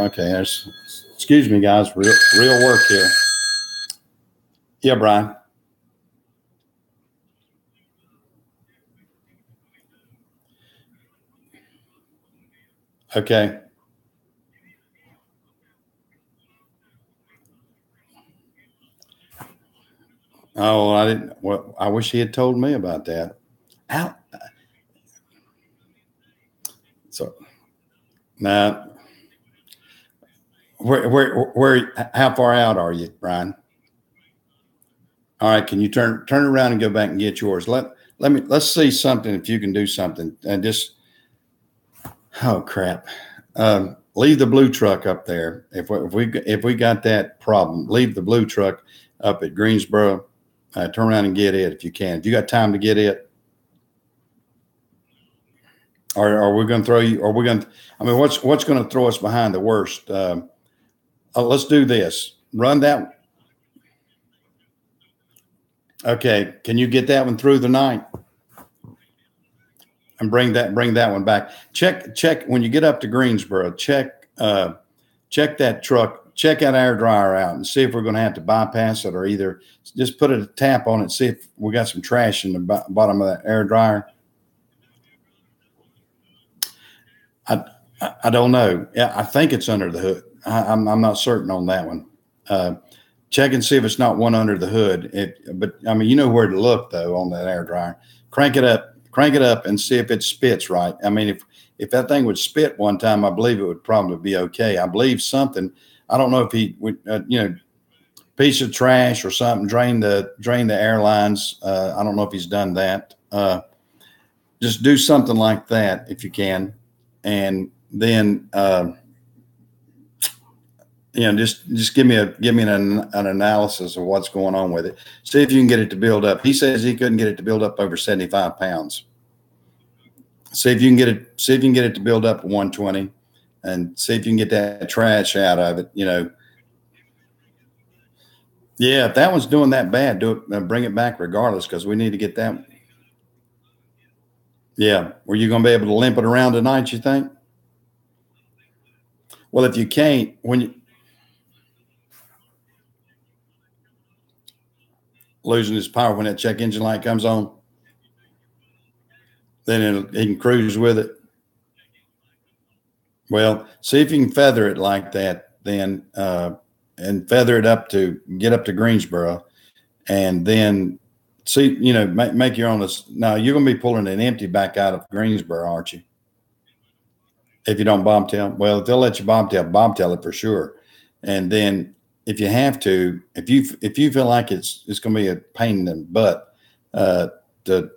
Okay, excuse me, guys. Real work here. Yeah, Brian. Okay. Oh, I didn't. Well, I wish he had told me about that. How? So now, where? How far out are you, Brian? All right. Can you turn around and go back and get yours? Let's see something. If you can do something, and just. Oh crap! Leave the blue truck up there. If we got that problem, leave the blue truck up at Greensboro. Turn around and get it if you can. If you got time to get it, or are we going to throw you? Are we going to? I mean, what's going to throw us behind the worst? Let's do this. Run that. Okay, can you get that one through the night? And bring that one back. Check when you get up to Greensboro. Check that truck. Check that air dryer out and see if we're going to have to bypass it, or either just put a tap on it. See if we got some trash in the bottom of that air dryer. I don't know. Yeah, I think it's under the hood. I'm not certain on that one. Check and see if it's not one under the hood. But I mean, you know where to look though on that air dryer. Crank it up and see if it spits right. I mean, if that thing would spit one time, I believe it would probably be okay. I believe something. I don't know if he would, piece of trash or something, drain the air lines. I don't know if he's done that. Just do something like that if you can, and then just give me an analysis of what's going on with it. See if you can get it to build up. He says he couldn't get it to build up over 75 pounds. See if you can get it to build up 120, and see if you can get that trash out of it. Yeah, if that one's doing that bad, do it. Bring it back regardless, because we need to get that. Yeah, were you going to be able to limp it around tonight? You think? Well, if you can't, when you losing his power when that check engine light comes on, then he can cruise with it. Well, see if you can feather it like that, then, and feather it up to get up to Greensboro, and then see, make your own. Now you're going to be pulling an empty back out of Greensboro, aren't you? If you don't bobtail, well, if they'll let you bobtail it for sure. And then if you have to, if you feel like it's going to be a pain in the butt to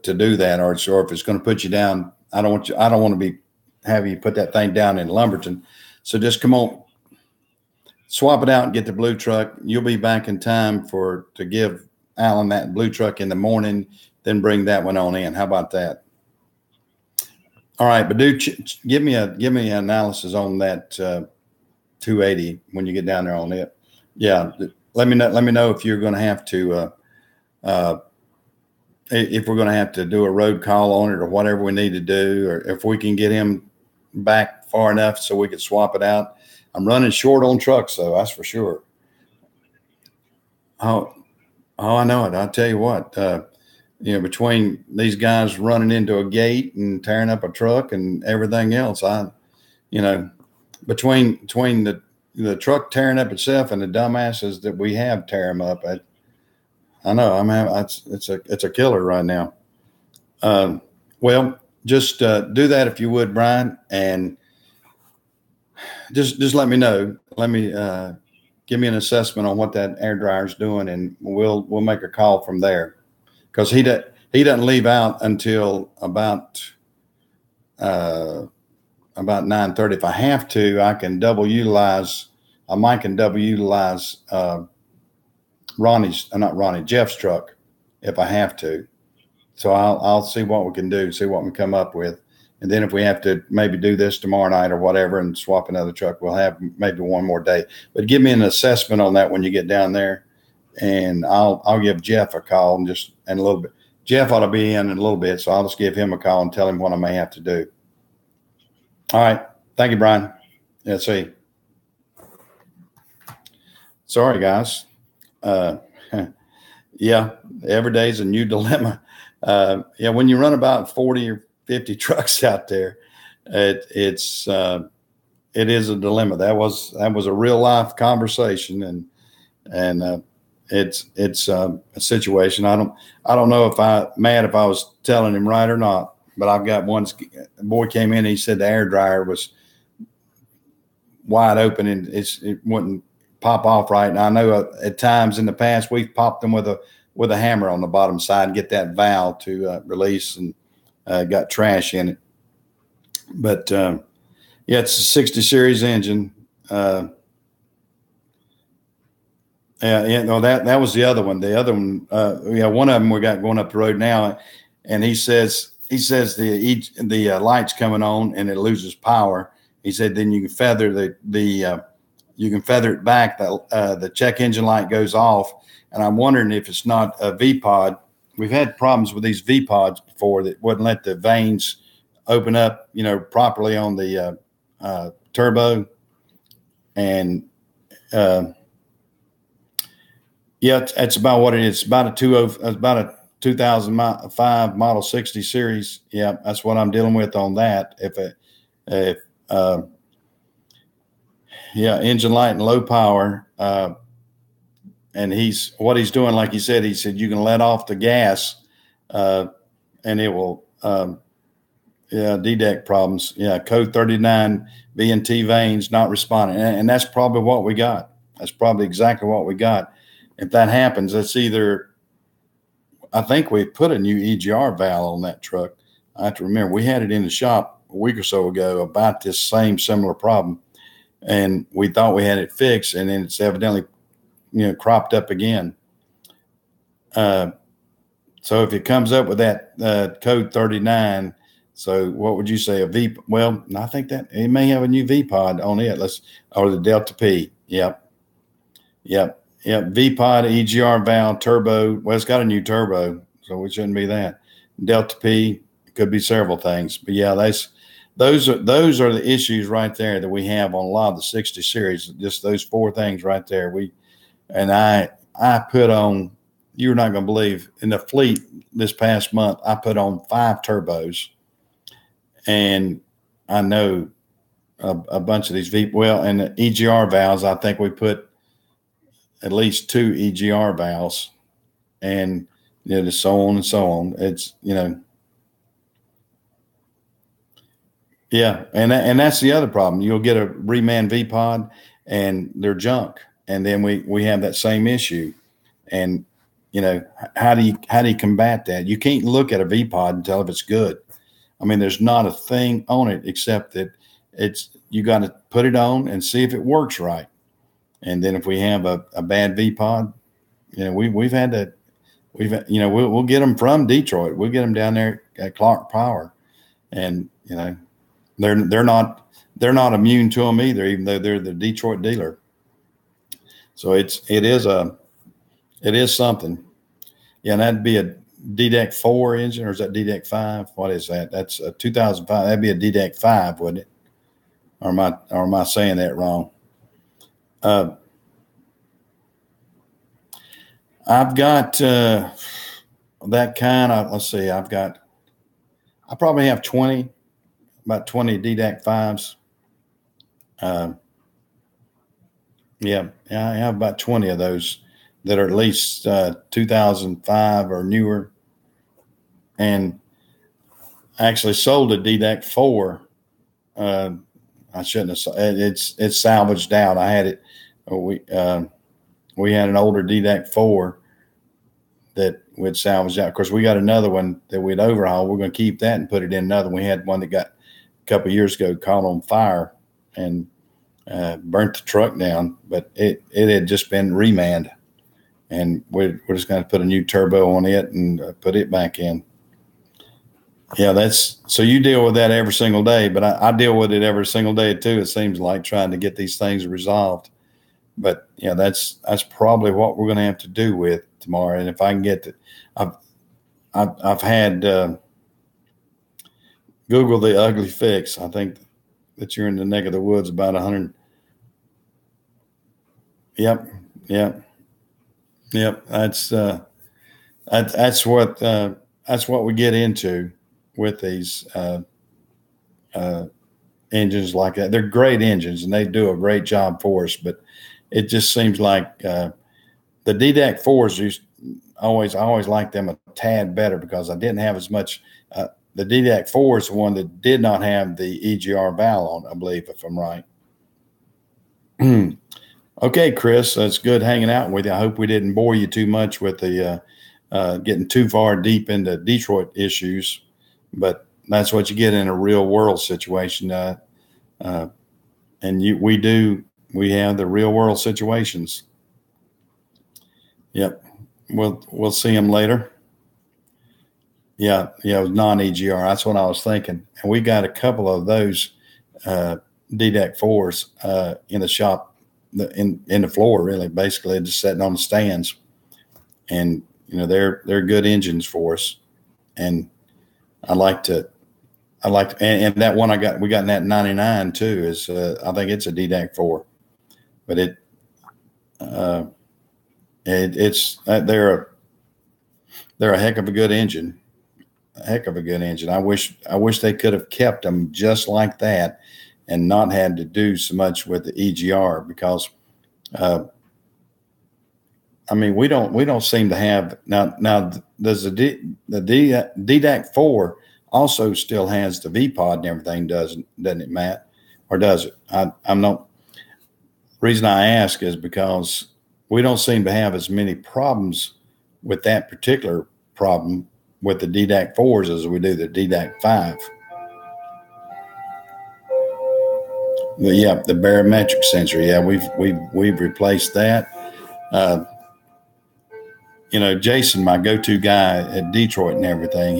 do that, or if it's going to put you down, I don't want to be having you put that thing down in Lumberton. So just come on, swap it out and get the blue truck. You'll be back in time to give Alan that blue truck in the morning, then bring that one on in. How about that? All right, but give me an analysis on that 280 when you get down there on it. Yeah, let me know if you're going to have to if we're going to have to do a road call on it or whatever we need to do, or if we can get him back far enough so we could swap it out. I'm running short on trucks, though, that's for sure. Oh, I know it. I'll tell you what. Between these guys running into a gate and tearing up a truck and everything else, between the truck tearing up itself and the dumbasses that we have tear them up, I know it's a killer right now. Well, just do that if you would, Brian, and just let me know. Let me give me an assessment on what that air dryer is doing, and we'll make a call from there. Because he doesn't leave out until about 9:30. If I have to, I can double utilize. I might can double utilize Jeff's truck if I have to. So I'll see what we can do, see what we come up with, and then if we have to maybe do this tomorrow night or whatever and swap another truck, we'll have maybe one more day. But give me an assessment on that when you get down there. And I'll give Jeff a call and a little bit. Jeff ought to be in a little bit, so I'll just give him a call and tell him what I may have to do. All right. Thank you, Brian. Yeah, see. Sorry, guys. Yeah, every day is a new dilemma. When you run about 40 or 50 trucks out there, it is a dilemma. That was a real life conversation, and it's a situation. I don't know if I was telling him right or not, but I've got one boy came in. He said the air dryer was wide open and it wouldn't pop off right. And I know at times in the past we've popped them with a hammer on the bottom side, get that valve to release, and got trash in it. But it's a 60 series engine. That was the other one. The other one, one of them we got going up the road now, and he says the light's coming on and it loses power. He said then you can feather you can feather it back. The check engine light goes off, and I'm wondering if it's not a V-pod. We've had problems with these V-pods before that wouldn't let the vanes open up, properly on the turbo, and it's about what it is. About a 2005 Model 60 series. Yeah, that's what I'm dealing with on that. Engine light and low power. And he's doing, like he said you can let off the gas, and it will, DDEC problems. Yeah, code 39 V&T vanes not responding. And that's probably what we got. That's probably exactly what we got. If that happens, it's either, I think we put a new EGR valve on that truck. I have to remember we had it in the shop a week or so ago about this similar problem, and we thought we had it fixed, and then it's evidently, cropped up again. So if it comes up with that code 39, so what would you say, a V? Well, I think that it may have a new V pod on it. Or the Delta P. Yep. Yeah, V-Pod, EGR valve, turbo. Well, it's got a new turbo, so it shouldn't be that. Delta P, could be several things. But yeah, those are the issues right there that we have on a lot of the 60 series. Just those four things right there. I put on, you're not going to believe, in the fleet this past month, I put on 5 turbos. And I know a bunch of these and the EGR valves, I think we put at least 2 EGR valves, and so on and so on. It's, yeah. And that's the other problem. You'll get a reman V-Pod and they're junk. And then we have that same issue. And, how do you combat that? You can't look at a V-Pod and tell if it's good. I mean, there's not a thing on it except that you got to put it on and see if it works right. And then if we have a bad V-Pod, we'll get them from Detroit. We'll get them down there at Clark Power, and they're not immune to them either, even though they're the Detroit dealer. So it is something. Yeah, and that'd be a DDEC 4 engine, or is that DDEC 5? What is that? That's a 2005. That'd be a DDEC 5, wouldn't it? Or am I saying that wrong? I've got that kind of, let's see, I probably have about 20 DDEC 5s. Yeah, I have about 20 of those that are at least 2005 or newer. And I actually sold a DDEC 4. I shouldn't have. It's salvaged out. I had it. We had an older DDEC 4 that we'd salvaged out. Of course, we got another one that we'd overhaul. We're going to keep that and put it in another. We had one that got a couple of years ago caught on fire and burnt the truck down, but it had just been remanned, and we're just going to put a new turbo on it and put it back in. Yeah, so you deal with that every single day, but I deal with it every single day too. It seems like, trying to get these things resolved. But yeah, that's probably what we're going to have to do with tomorrow. And if I can get I've had Google the ugly fix. I think that you're in the neck of the woods about 100. Yep. That's what we get into with these engines like that. They're great engines and they do a great job for us, but it just seems like the DDEC 4s I always liked them a tad better because I didn't have as much. The DDEC 4 is the one that did not have the EGR valve on, I believe, if I'm right. Okay, Chris, that's good hanging out with you. I hope we didn't bore you too much with the getting too far deep into Detroit issues, but that's what you get in a real world situation. And we have the real world situations. Yep. We'll see them later. Yeah, it was non-EGR. That's what I was thinking. And we got a couple of those DDEC 4s in the shop, in the floor, really, basically just sitting on the stands. And they're good engines for us. And and that one we got in that 99 too is I think it's a DDEC 4, but they're a heck of a good engine. I wish they could have kept them just like that and not had to do so much with the EGR, because we don't seem to have now does the DDEC 4 also still has the V-Pod and everything, doesn't it, Matt? Or does it? I'm not. Reason I ask is because we don't seem to have as many problems with that particular problem with the DDEC 4s as we do the DDEC 5. The barometric sensor. Yeah, we've replaced that. Jason, my go-to guy at Detroit and everything,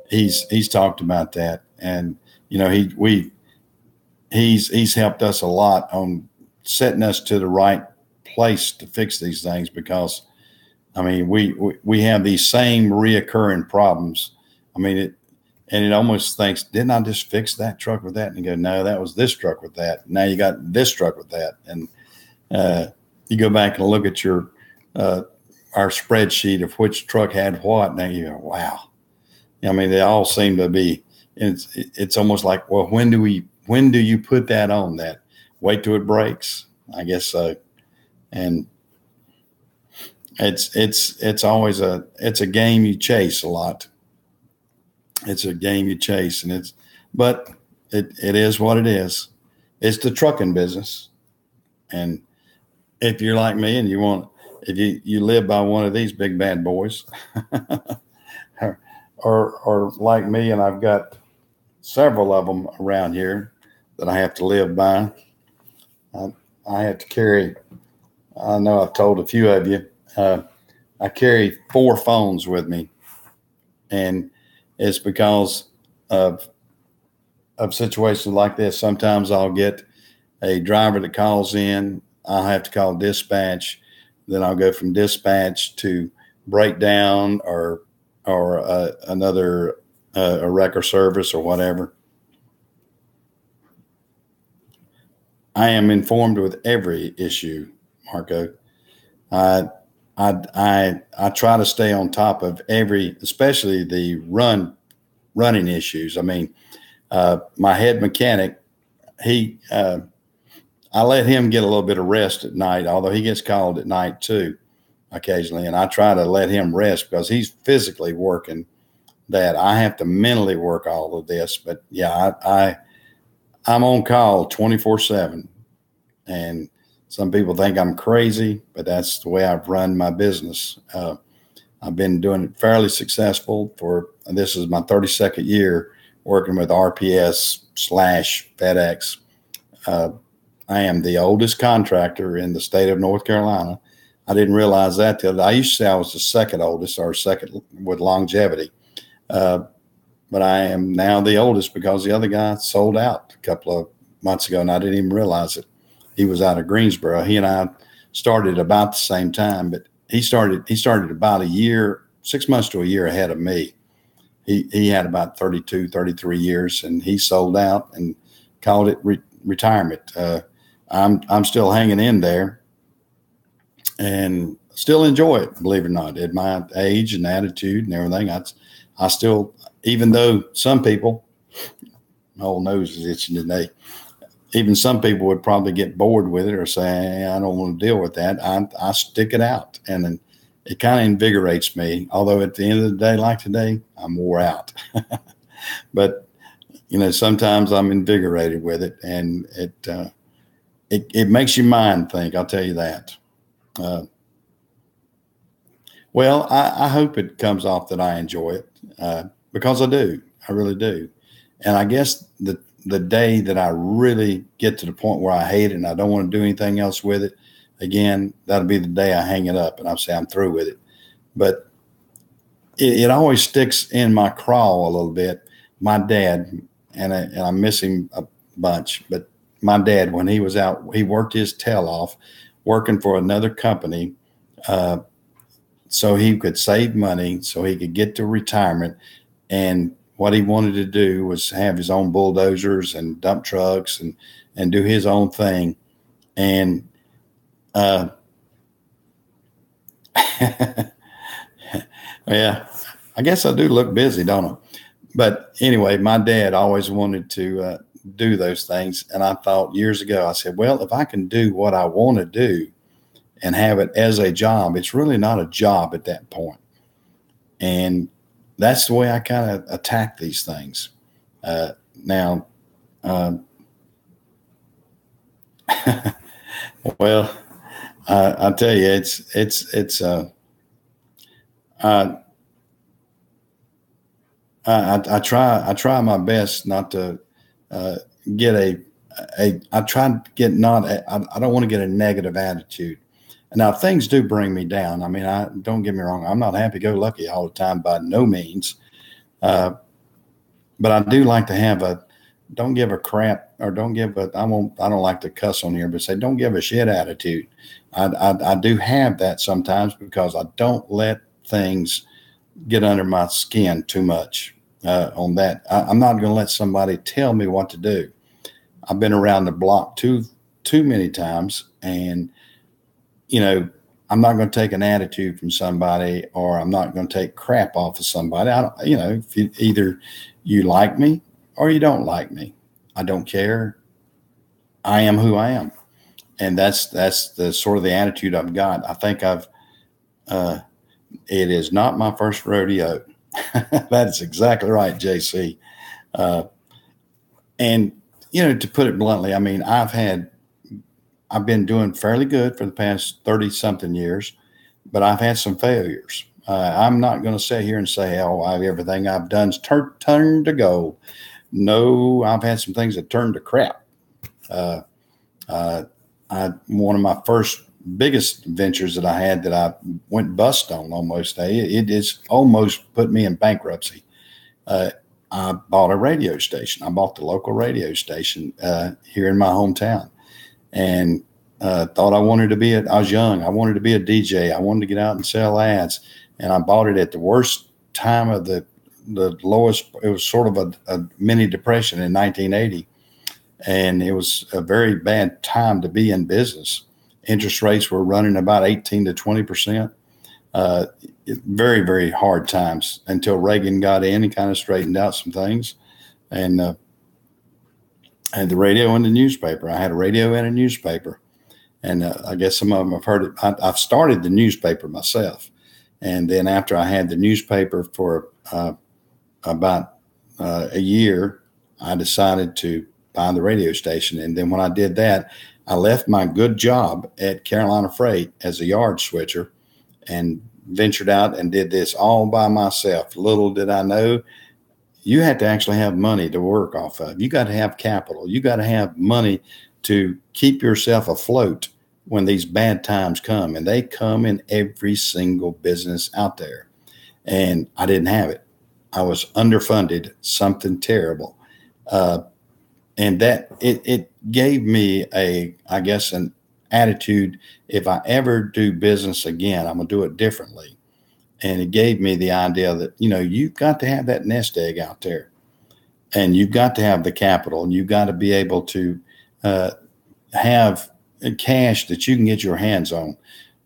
he's talked about that, and he's helped us a lot on setting us to the right place to fix these things because, I mean, we have these same reoccurring problems. I mean, it almost thinks, didn't I just fix that truck with that? And you go, no, that was this truck with that. Now you got this truck with that. And you go back and look at our spreadsheet of which truck had what. Now you go, wow. I mean, they all seem to be, it's almost like, well, when do you put that on that? Wait till it breaks? I guess so. And it's always it's a game you chase a lot. It's a game you chase, but it is what it is. It's the trucking business. And if you're like me and if you live by one of these big bad boys, or like me, and I've got several of them around here that I have to live by. I have to carry, I know I've told a few of you, I carry 4 phones with me, and it's because of situations like this. Sometimes I'll get a driver that calls in. I'll have to call dispatch. Then I'll go from dispatch to breakdown or another a wrecker service or whatever. I am informed with every issue, Marco. I try to stay on top of especially the running issues. I mean, my head mechanic, I let him get a little bit of rest at night, although he gets called at night too, occasionally. And I try to let him rest because he's physically working that. I have to mentally work all of this. But yeah, I'm on call 24/7. And some people think I'm crazy, but that's the way I've run my business. I've been doing it fairly successful this is my 32nd year working with RPS / FedEx. I am the oldest contractor in the state of North Carolina. I didn't realize that I used to say I was the second oldest or second with longevity. But I am now the oldest because the other guy sold out a couple of months ago, and I didn't even realize it. He was out of Greensboro. He and I started about the same time, but he started about 6 months to a year ahead of me. He had about 32, 33 years, and he sold out and called it retirement. I'm still hanging in there and still enjoy it, believe it or not. At my age and attitude and everything, I still, even though some people, my old nose is itching today, even some people would probably get bored with it or say, hey, I don't want to deal with that. I stick it out, and then it kind of invigorates me. Although at the end of the day, like today, I'm wore out. But sometimes I'm invigorated with it, and it makes your mind think. I'll tell you that. Well, I hope it comes off that I enjoy it because I do. I really do. And I guess the day that I really get to the point where I hate it and I don't want to do anything else with it, again, that'll be the day I hang it up and I'll say I'm through with it. But it always sticks in my craw a little bit. My dad, and I miss him a bunch, but my dad, when he was out, he worked his tail off working for another company so he could save money, so he could get to retirement. And what he wanted to do was have his own bulldozers and dump trucks and do his own thing. And yeah, I guess I do look busy, don't I? But anyway, my dad always wanted to do those things. And I thought years ago, I said, well, if I can do what I want to do and have it as a job, it's really not a job at that point. And that's the way I kind of attack these things. Now, well, I'll tell you, I try my best not to get I try to get I don't want to get a negative attitude. Now, things do bring me down. I mean, don't get me wrong. I'm not happy-go-lucky all the time by no means. But I do like to have don't give a crap, or don't give a, I don't like to cuss on here, but say, don't give a shit attitude. I do have that sometimes because I don't let things get under my skin too much on that. I'm not going to let somebody tell me what to do. I've been around the block too many times, and I'm not going to take an attitude from somebody, or I'm not going to take crap off of somebody. I don't, if either you like me or you don't like me, I don't care. I am who I am, and that's the sort of the attitude I've got. I think it is not my first rodeo. That's exactly right, JC. Uh, and to put it bluntly, I mean, I've been doing fairly good for the past 30 something years, but I've had some failures. I'm not going to sit here and say, oh, everything I've done's turned to gold. No, I've had some things that turned to crap. One of my first biggest ventures that I had that I went bust on almost, it is almost put me in bankruptcy. I bought a radio station. I bought the local radio station here in my hometown, and thought I was young. I wanted to be a DJ. I wanted to get out and sell ads, and I bought it at the worst time of the lowest. It was sort of a mini depression in 1980, and it was a very bad time to be in business. Interest rates were running about 18 to 20%. Very, very hard times until Reagan got in and kind of straightened out some things. And I had the radio and the newspaper. I had a radio and a newspaper. And I guess some of them have heard it. I've started the newspaper myself. And then after I had the newspaper for about a year, I decided to buy the radio station. And then when I did that, I left my good job at Carolina Freight as a yard switcher and ventured out and did this all by myself. Little did I know, you had to actually have money to work off of. You got to have capital. You got to have money to keep yourself afloat when these bad times come. And they come in every single business out there. And I didn't have it. I was underfunded, something terrible. And that it gave me I guess, an attitude. If I ever do business again, I'm going to do it differently. And it gave me the idea that, you've got to have that nest egg out there, and you've got to have the capital, and you've got to be able to have cash that you can get your hands on.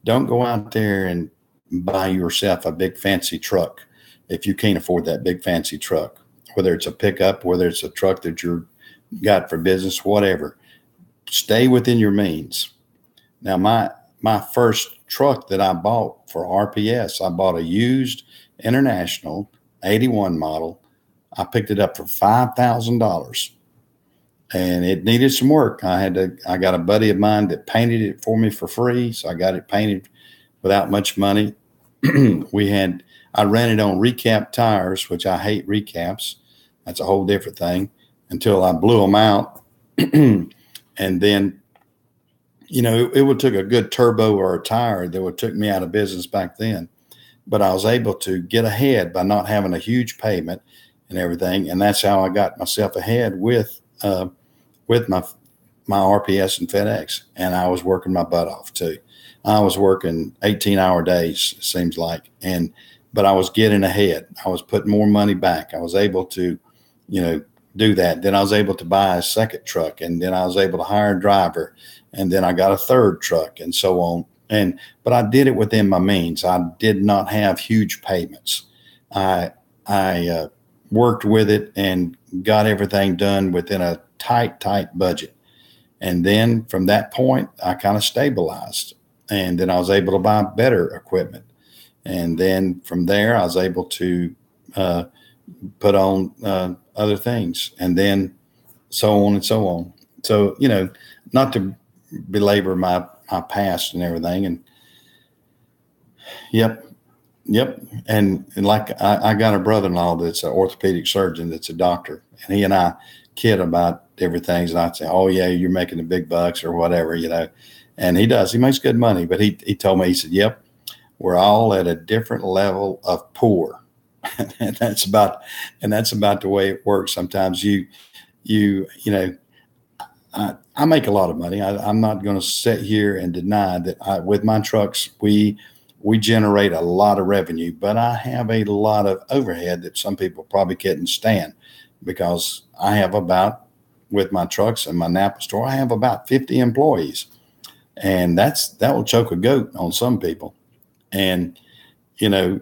Don't go out there and buy yourself a big fancy truck if you can't afford that big fancy truck, whether it's a pickup, whether it's a truck that you're got for business, whatever. Stay within your means. Now, my first truck that I bought for RPS, I bought a used International 81 model. I picked it up for $5,000, and it needed some work. I got a buddy of mine that painted it for me for free, so I got it painted without much money. I ran it on recap tires, which I hate recaps. That's a whole different thing, until I blew them out. And then, it would take a good turbo or a tire that would took me out of business back then. But I was able to get ahead by not having a huge payment and everything. And that's how I got myself ahead with my RPS and FedEx. And I was working my butt off too. I was working 18-hour days, it seems like. But I was getting ahead. I was putting more money back. I was able to, do that. Then I was able to buy a second truck, and then I was able to hire a driver, and then I got a third truck, and so on. But I did it within my means. I did not have huge payments. I worked with it and got everything done within a tight budget. And then from that point, I kind of stabilized, and then I was able to buy better equipment. And then from there, I was able to put on other things, and then so on and so on. So, not to belabor my past and everything. And yep. And like I got a brother-in-law that's an orthopedic surgeon, that's a doctor, and he and I kid about different things. And I'd say, oh yeah, you're making the big bucks or whatever, and he does, he makes good money. But he told me, he said, yep, we're all at a different level of poor. and that's about the way it works. Sometimes you know, I make a lot of money. I'm not going to sit here and deny that with my trucks, we generate a lot of revenue, but I have a lot of overhead that some people probably couldn't stand, because I have with my trucks and my Napa store, I have about 50 employees, and that will choke a goat on some people. And, you know,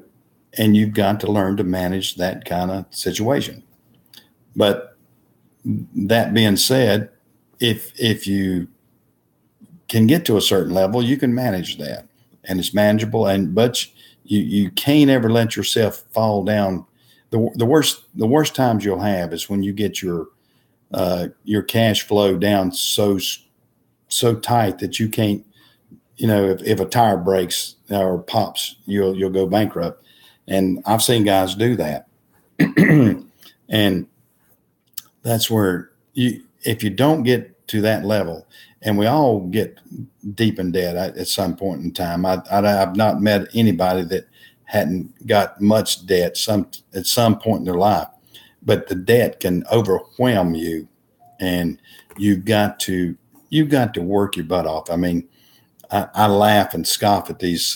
and you've got to learn to manage that kind of situation. But that being said, if you can get to a certain level, you can manage that, and it's manageable. But you can't ever let yourself fall down. The worst times you'll have is when you get your cash flow down so tight that you can't. You know, if a tire breaks or pops, you'll go bankrupt. And I've seen guys do that. And that's where if you don't get to that level, and we all get deep in debt at some point in time. I've not met anybody that hadn't got much debt at some point in their life, but the debt can overwhelm you, and you've got to work your butt off. I mean, I laugh and scoff at these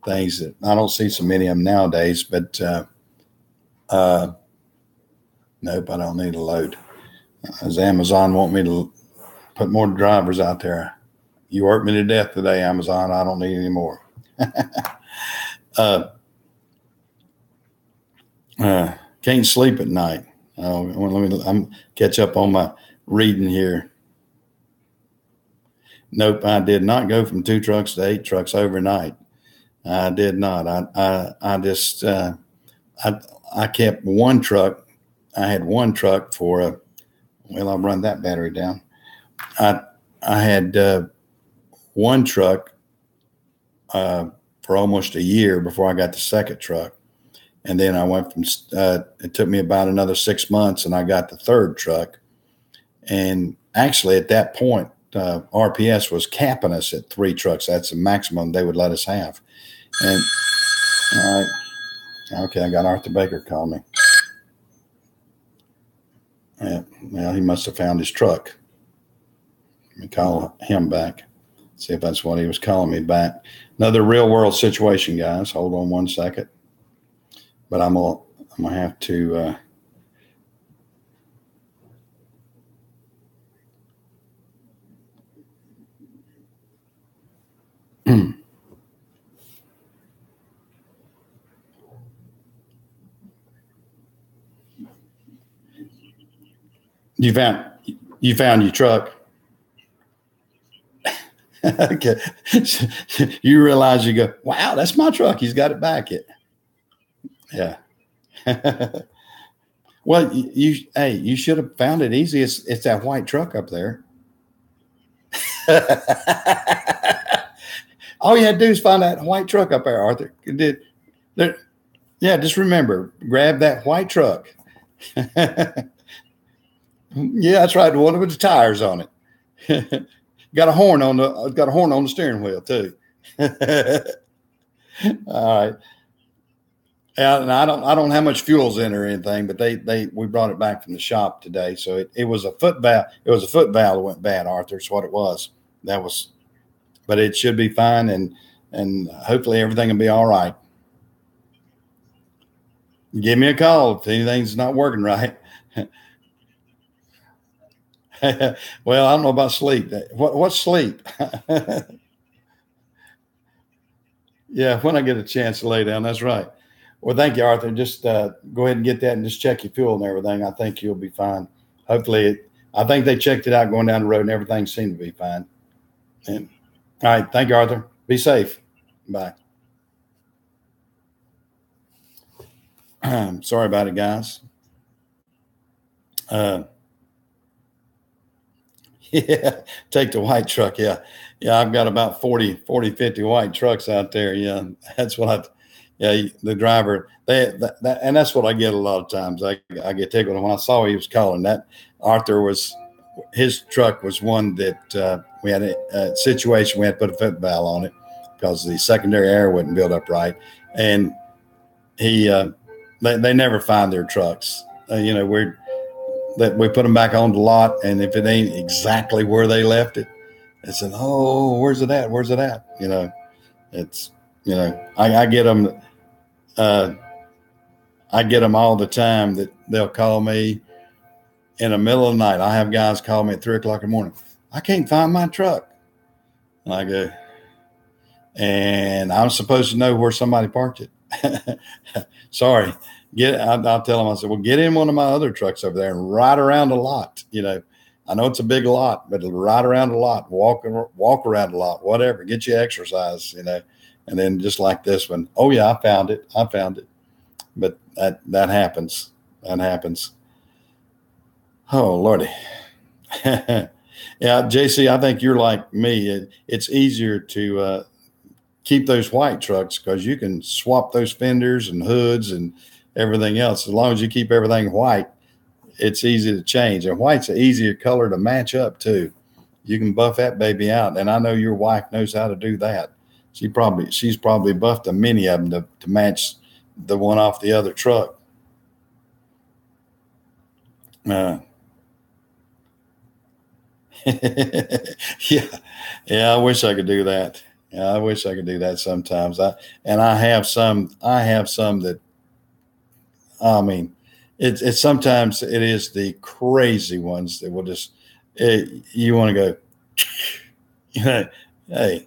things that I don't see so many of them nowadays, but nope, I don't need a load. Does Amazon want me to put more drivers out there? You worked me to death today, Amazon. I don't need any more. Can't sleep at night. I'm catch up on my reading here. Nope, I did not go from 2 trucks to 8 trucks overnight. I did not. I just I kept one truck. I had one truck for I'll run that battery down. I had one truck for almost a year before I got the second truck. And then I went from, it took me about another 6 months, and I got the third truck. And actually at that point, RPS was capping us at 3 trucks. That's the maximum they would let us have. And all right. Okay, I got Arthur Baker calling me. Yeah, well, he must have found his truck. Let me call him back. See if that's what he was calling me back. Another real world situation, guys. Hold on one second. But I'm gonna have to You found your truck. Okay. You realize, you go, wow, that's my truck. He's got it back. Yeah. Well, you should have found it easy. It's that white truck up there. All you had to do is find that white truck up there, Arthur. Yeah, just remember, grab that white truck. Yeah, that's right. The one with the tires on it. Got a horn on the steering wheel too. All right. And I don't have much fuels in or anything, but we brought it back from the shop today. So it was a foot valve. It was a foot valve that went bad, Arthur. It's what it was. But it should be fine, and hopefully everything will be all right. Give me a call if anything's not working right. Well, I don't know about sleep. What's sleep? Yeah, when I get a chance to lay down, that's right. Well, thank you, Arthur. Just go ahead and get that and just check your fuel and everything. I think you'll be fine. Hopefully, I think they checked it out going down the road and everything seemed to be fine. And, all right. Thank you, Arthur. Be safe. Bye. Sorry about it, guys. Yeah, take the white truck. Yeah. I've got about 40, 50 white trucks out there. Yeah, that's what the driver, and that's what I get a lot of times. I get tickled. When I saw he was calling, that Arthur his truck was one that we had a situation. We had to put a foot valve on it because the secondary air wouldn't build up right. And they never find their trucks. that we put them back on the lot, and if it ain't exactly where they left it, it's an, oh, where's it at? Where's it at? It's, I get them. I get them all the time that they'll call me in the middle of the night. I have guys call me at 3 o'clock in the morning. I can't find my truck. And I go, and I'm supposed to know where somebody parked it. Sorry. I'll tell them, I said, well, get in one of my other trucks over there and ride around a lot. I know it's a big lot, but ride around a lot, walk around a lot, whatever, get you exercise, and then just like this one, oh yeah, I found it. But that happens. That happens. Oh, Lordy. Yeah, JC, I think you're like me. It's easier to keep those white trucks because you can swap those fenders and hoods and everything else. As long as you keep everything white, it's easy to change. And white's an easier color to match up too. You can buff that baby out. And I know your wife knows how to do that. She's probably buffed a many of them to match the one off the other truck. Yeah. I wish I could do that. Yeah, I wish I could do that sometimes. I have some that, I mean, it's sometimes it is the crazy ones that will just, you want to go, hey,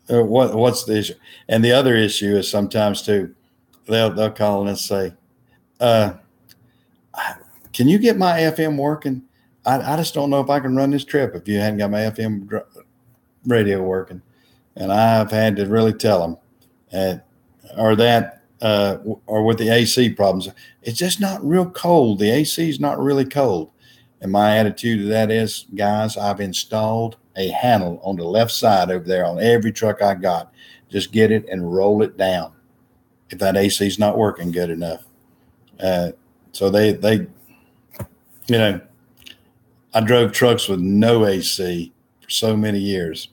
what's the issue? And the other issue is sometimes too, they'll call and say, can you get my FM working? I just don't know if I can run this trip if you hadn't got my FM radio working. And I've had to really tell them, or with the AC problems, it's just not real cold. The AC is not really cold. And my attitude to that is, guys, I've installed a handle on the left side over there on every truck I got. Just get it and roll it down if that AC is not working good enough. So they I drove trucks with no AC for so many years.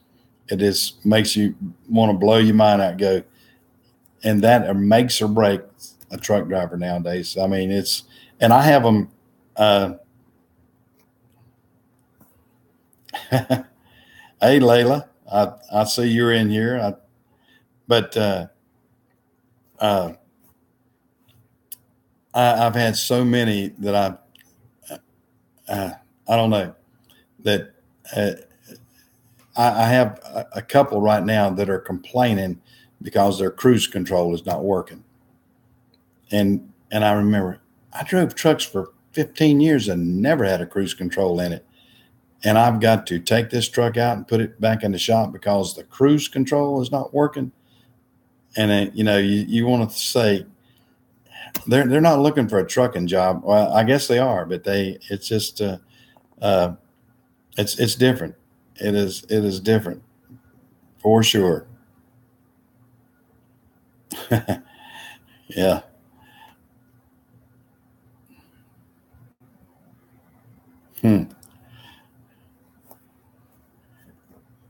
It just makes you want to blow your mind out, go. And that makes or breaks a truck driver nowadays. I mean, and I have them. Hey, Layla, I see you're in here. I've had so many that I don't know that I have a couple right now that are complaining because their cruise control is not working. And I remember I drove trucks for 15 years and never had a cruise control in it. And I've got to take this truck out and put it back in the shop because the cruise control is not working. And then, you want to say they're not looking for a trucking job. Well, I guess they are, but it's just it's different. It is different for sure. Yeah.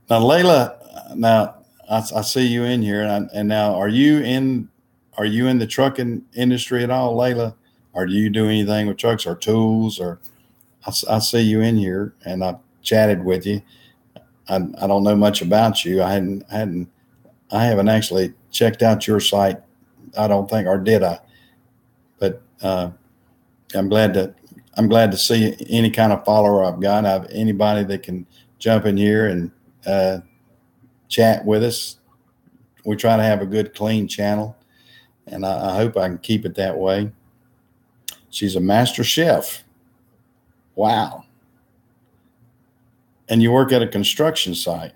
Now, Layla, I see you in here, and now are you in the trucking industry at all, Layla? Or do you do anything with trucks or tools? Or I see you in here, and I've chatted with you. I don't know much about you. I haven't actually checked out your site. I don't think, or did I? But I'm glad to see any kind of follower I've got. I have anybody that can jump in here and chat with us. We try to have a good, clean channel, and I hope I can keep it that way. She's a master chef. Wow. And you work at a construction site.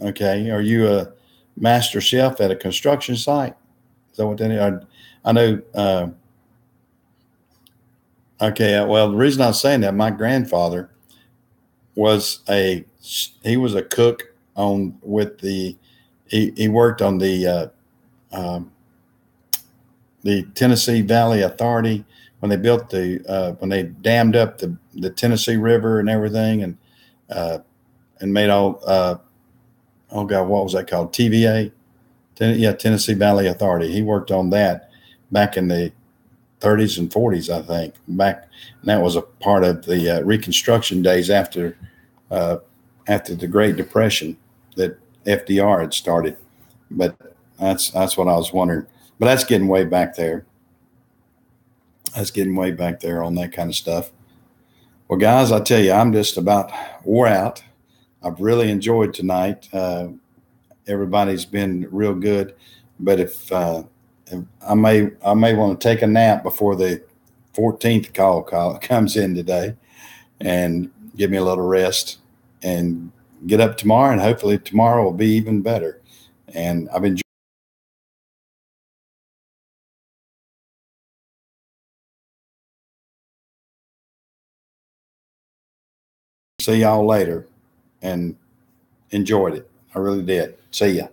Okay. Are you a master chef at a construction site? Is that what that is? I know. Okay. Well, the reason I was saying that, my grandfather was a cook he worked on the Tennessee Valley Authority when they built when they dammed up the Tennessee River and everything, and made all oh God, what was that called? TVA, Tennessee Valley Authority. He worked on that back in the 30s and 40s, I think. Back, and that was a part of the Reconstruction days uh, after the Great Depression that FDR had started. But that's what I was wondering. But that's getting way back there. That's getting way back there on that kind of stuff. Well, guys, I tell you, I'm just about wore out. I've really enjoyed tonight. Everybody's been real good, but if I may want to take a nap before the 14th call comes in today, and give me a little rest, and get up tomorrow, and hopefully tomorrow will be even better. And I've enjoyed. See y'all later, and enjoyed it. I really did. See ya.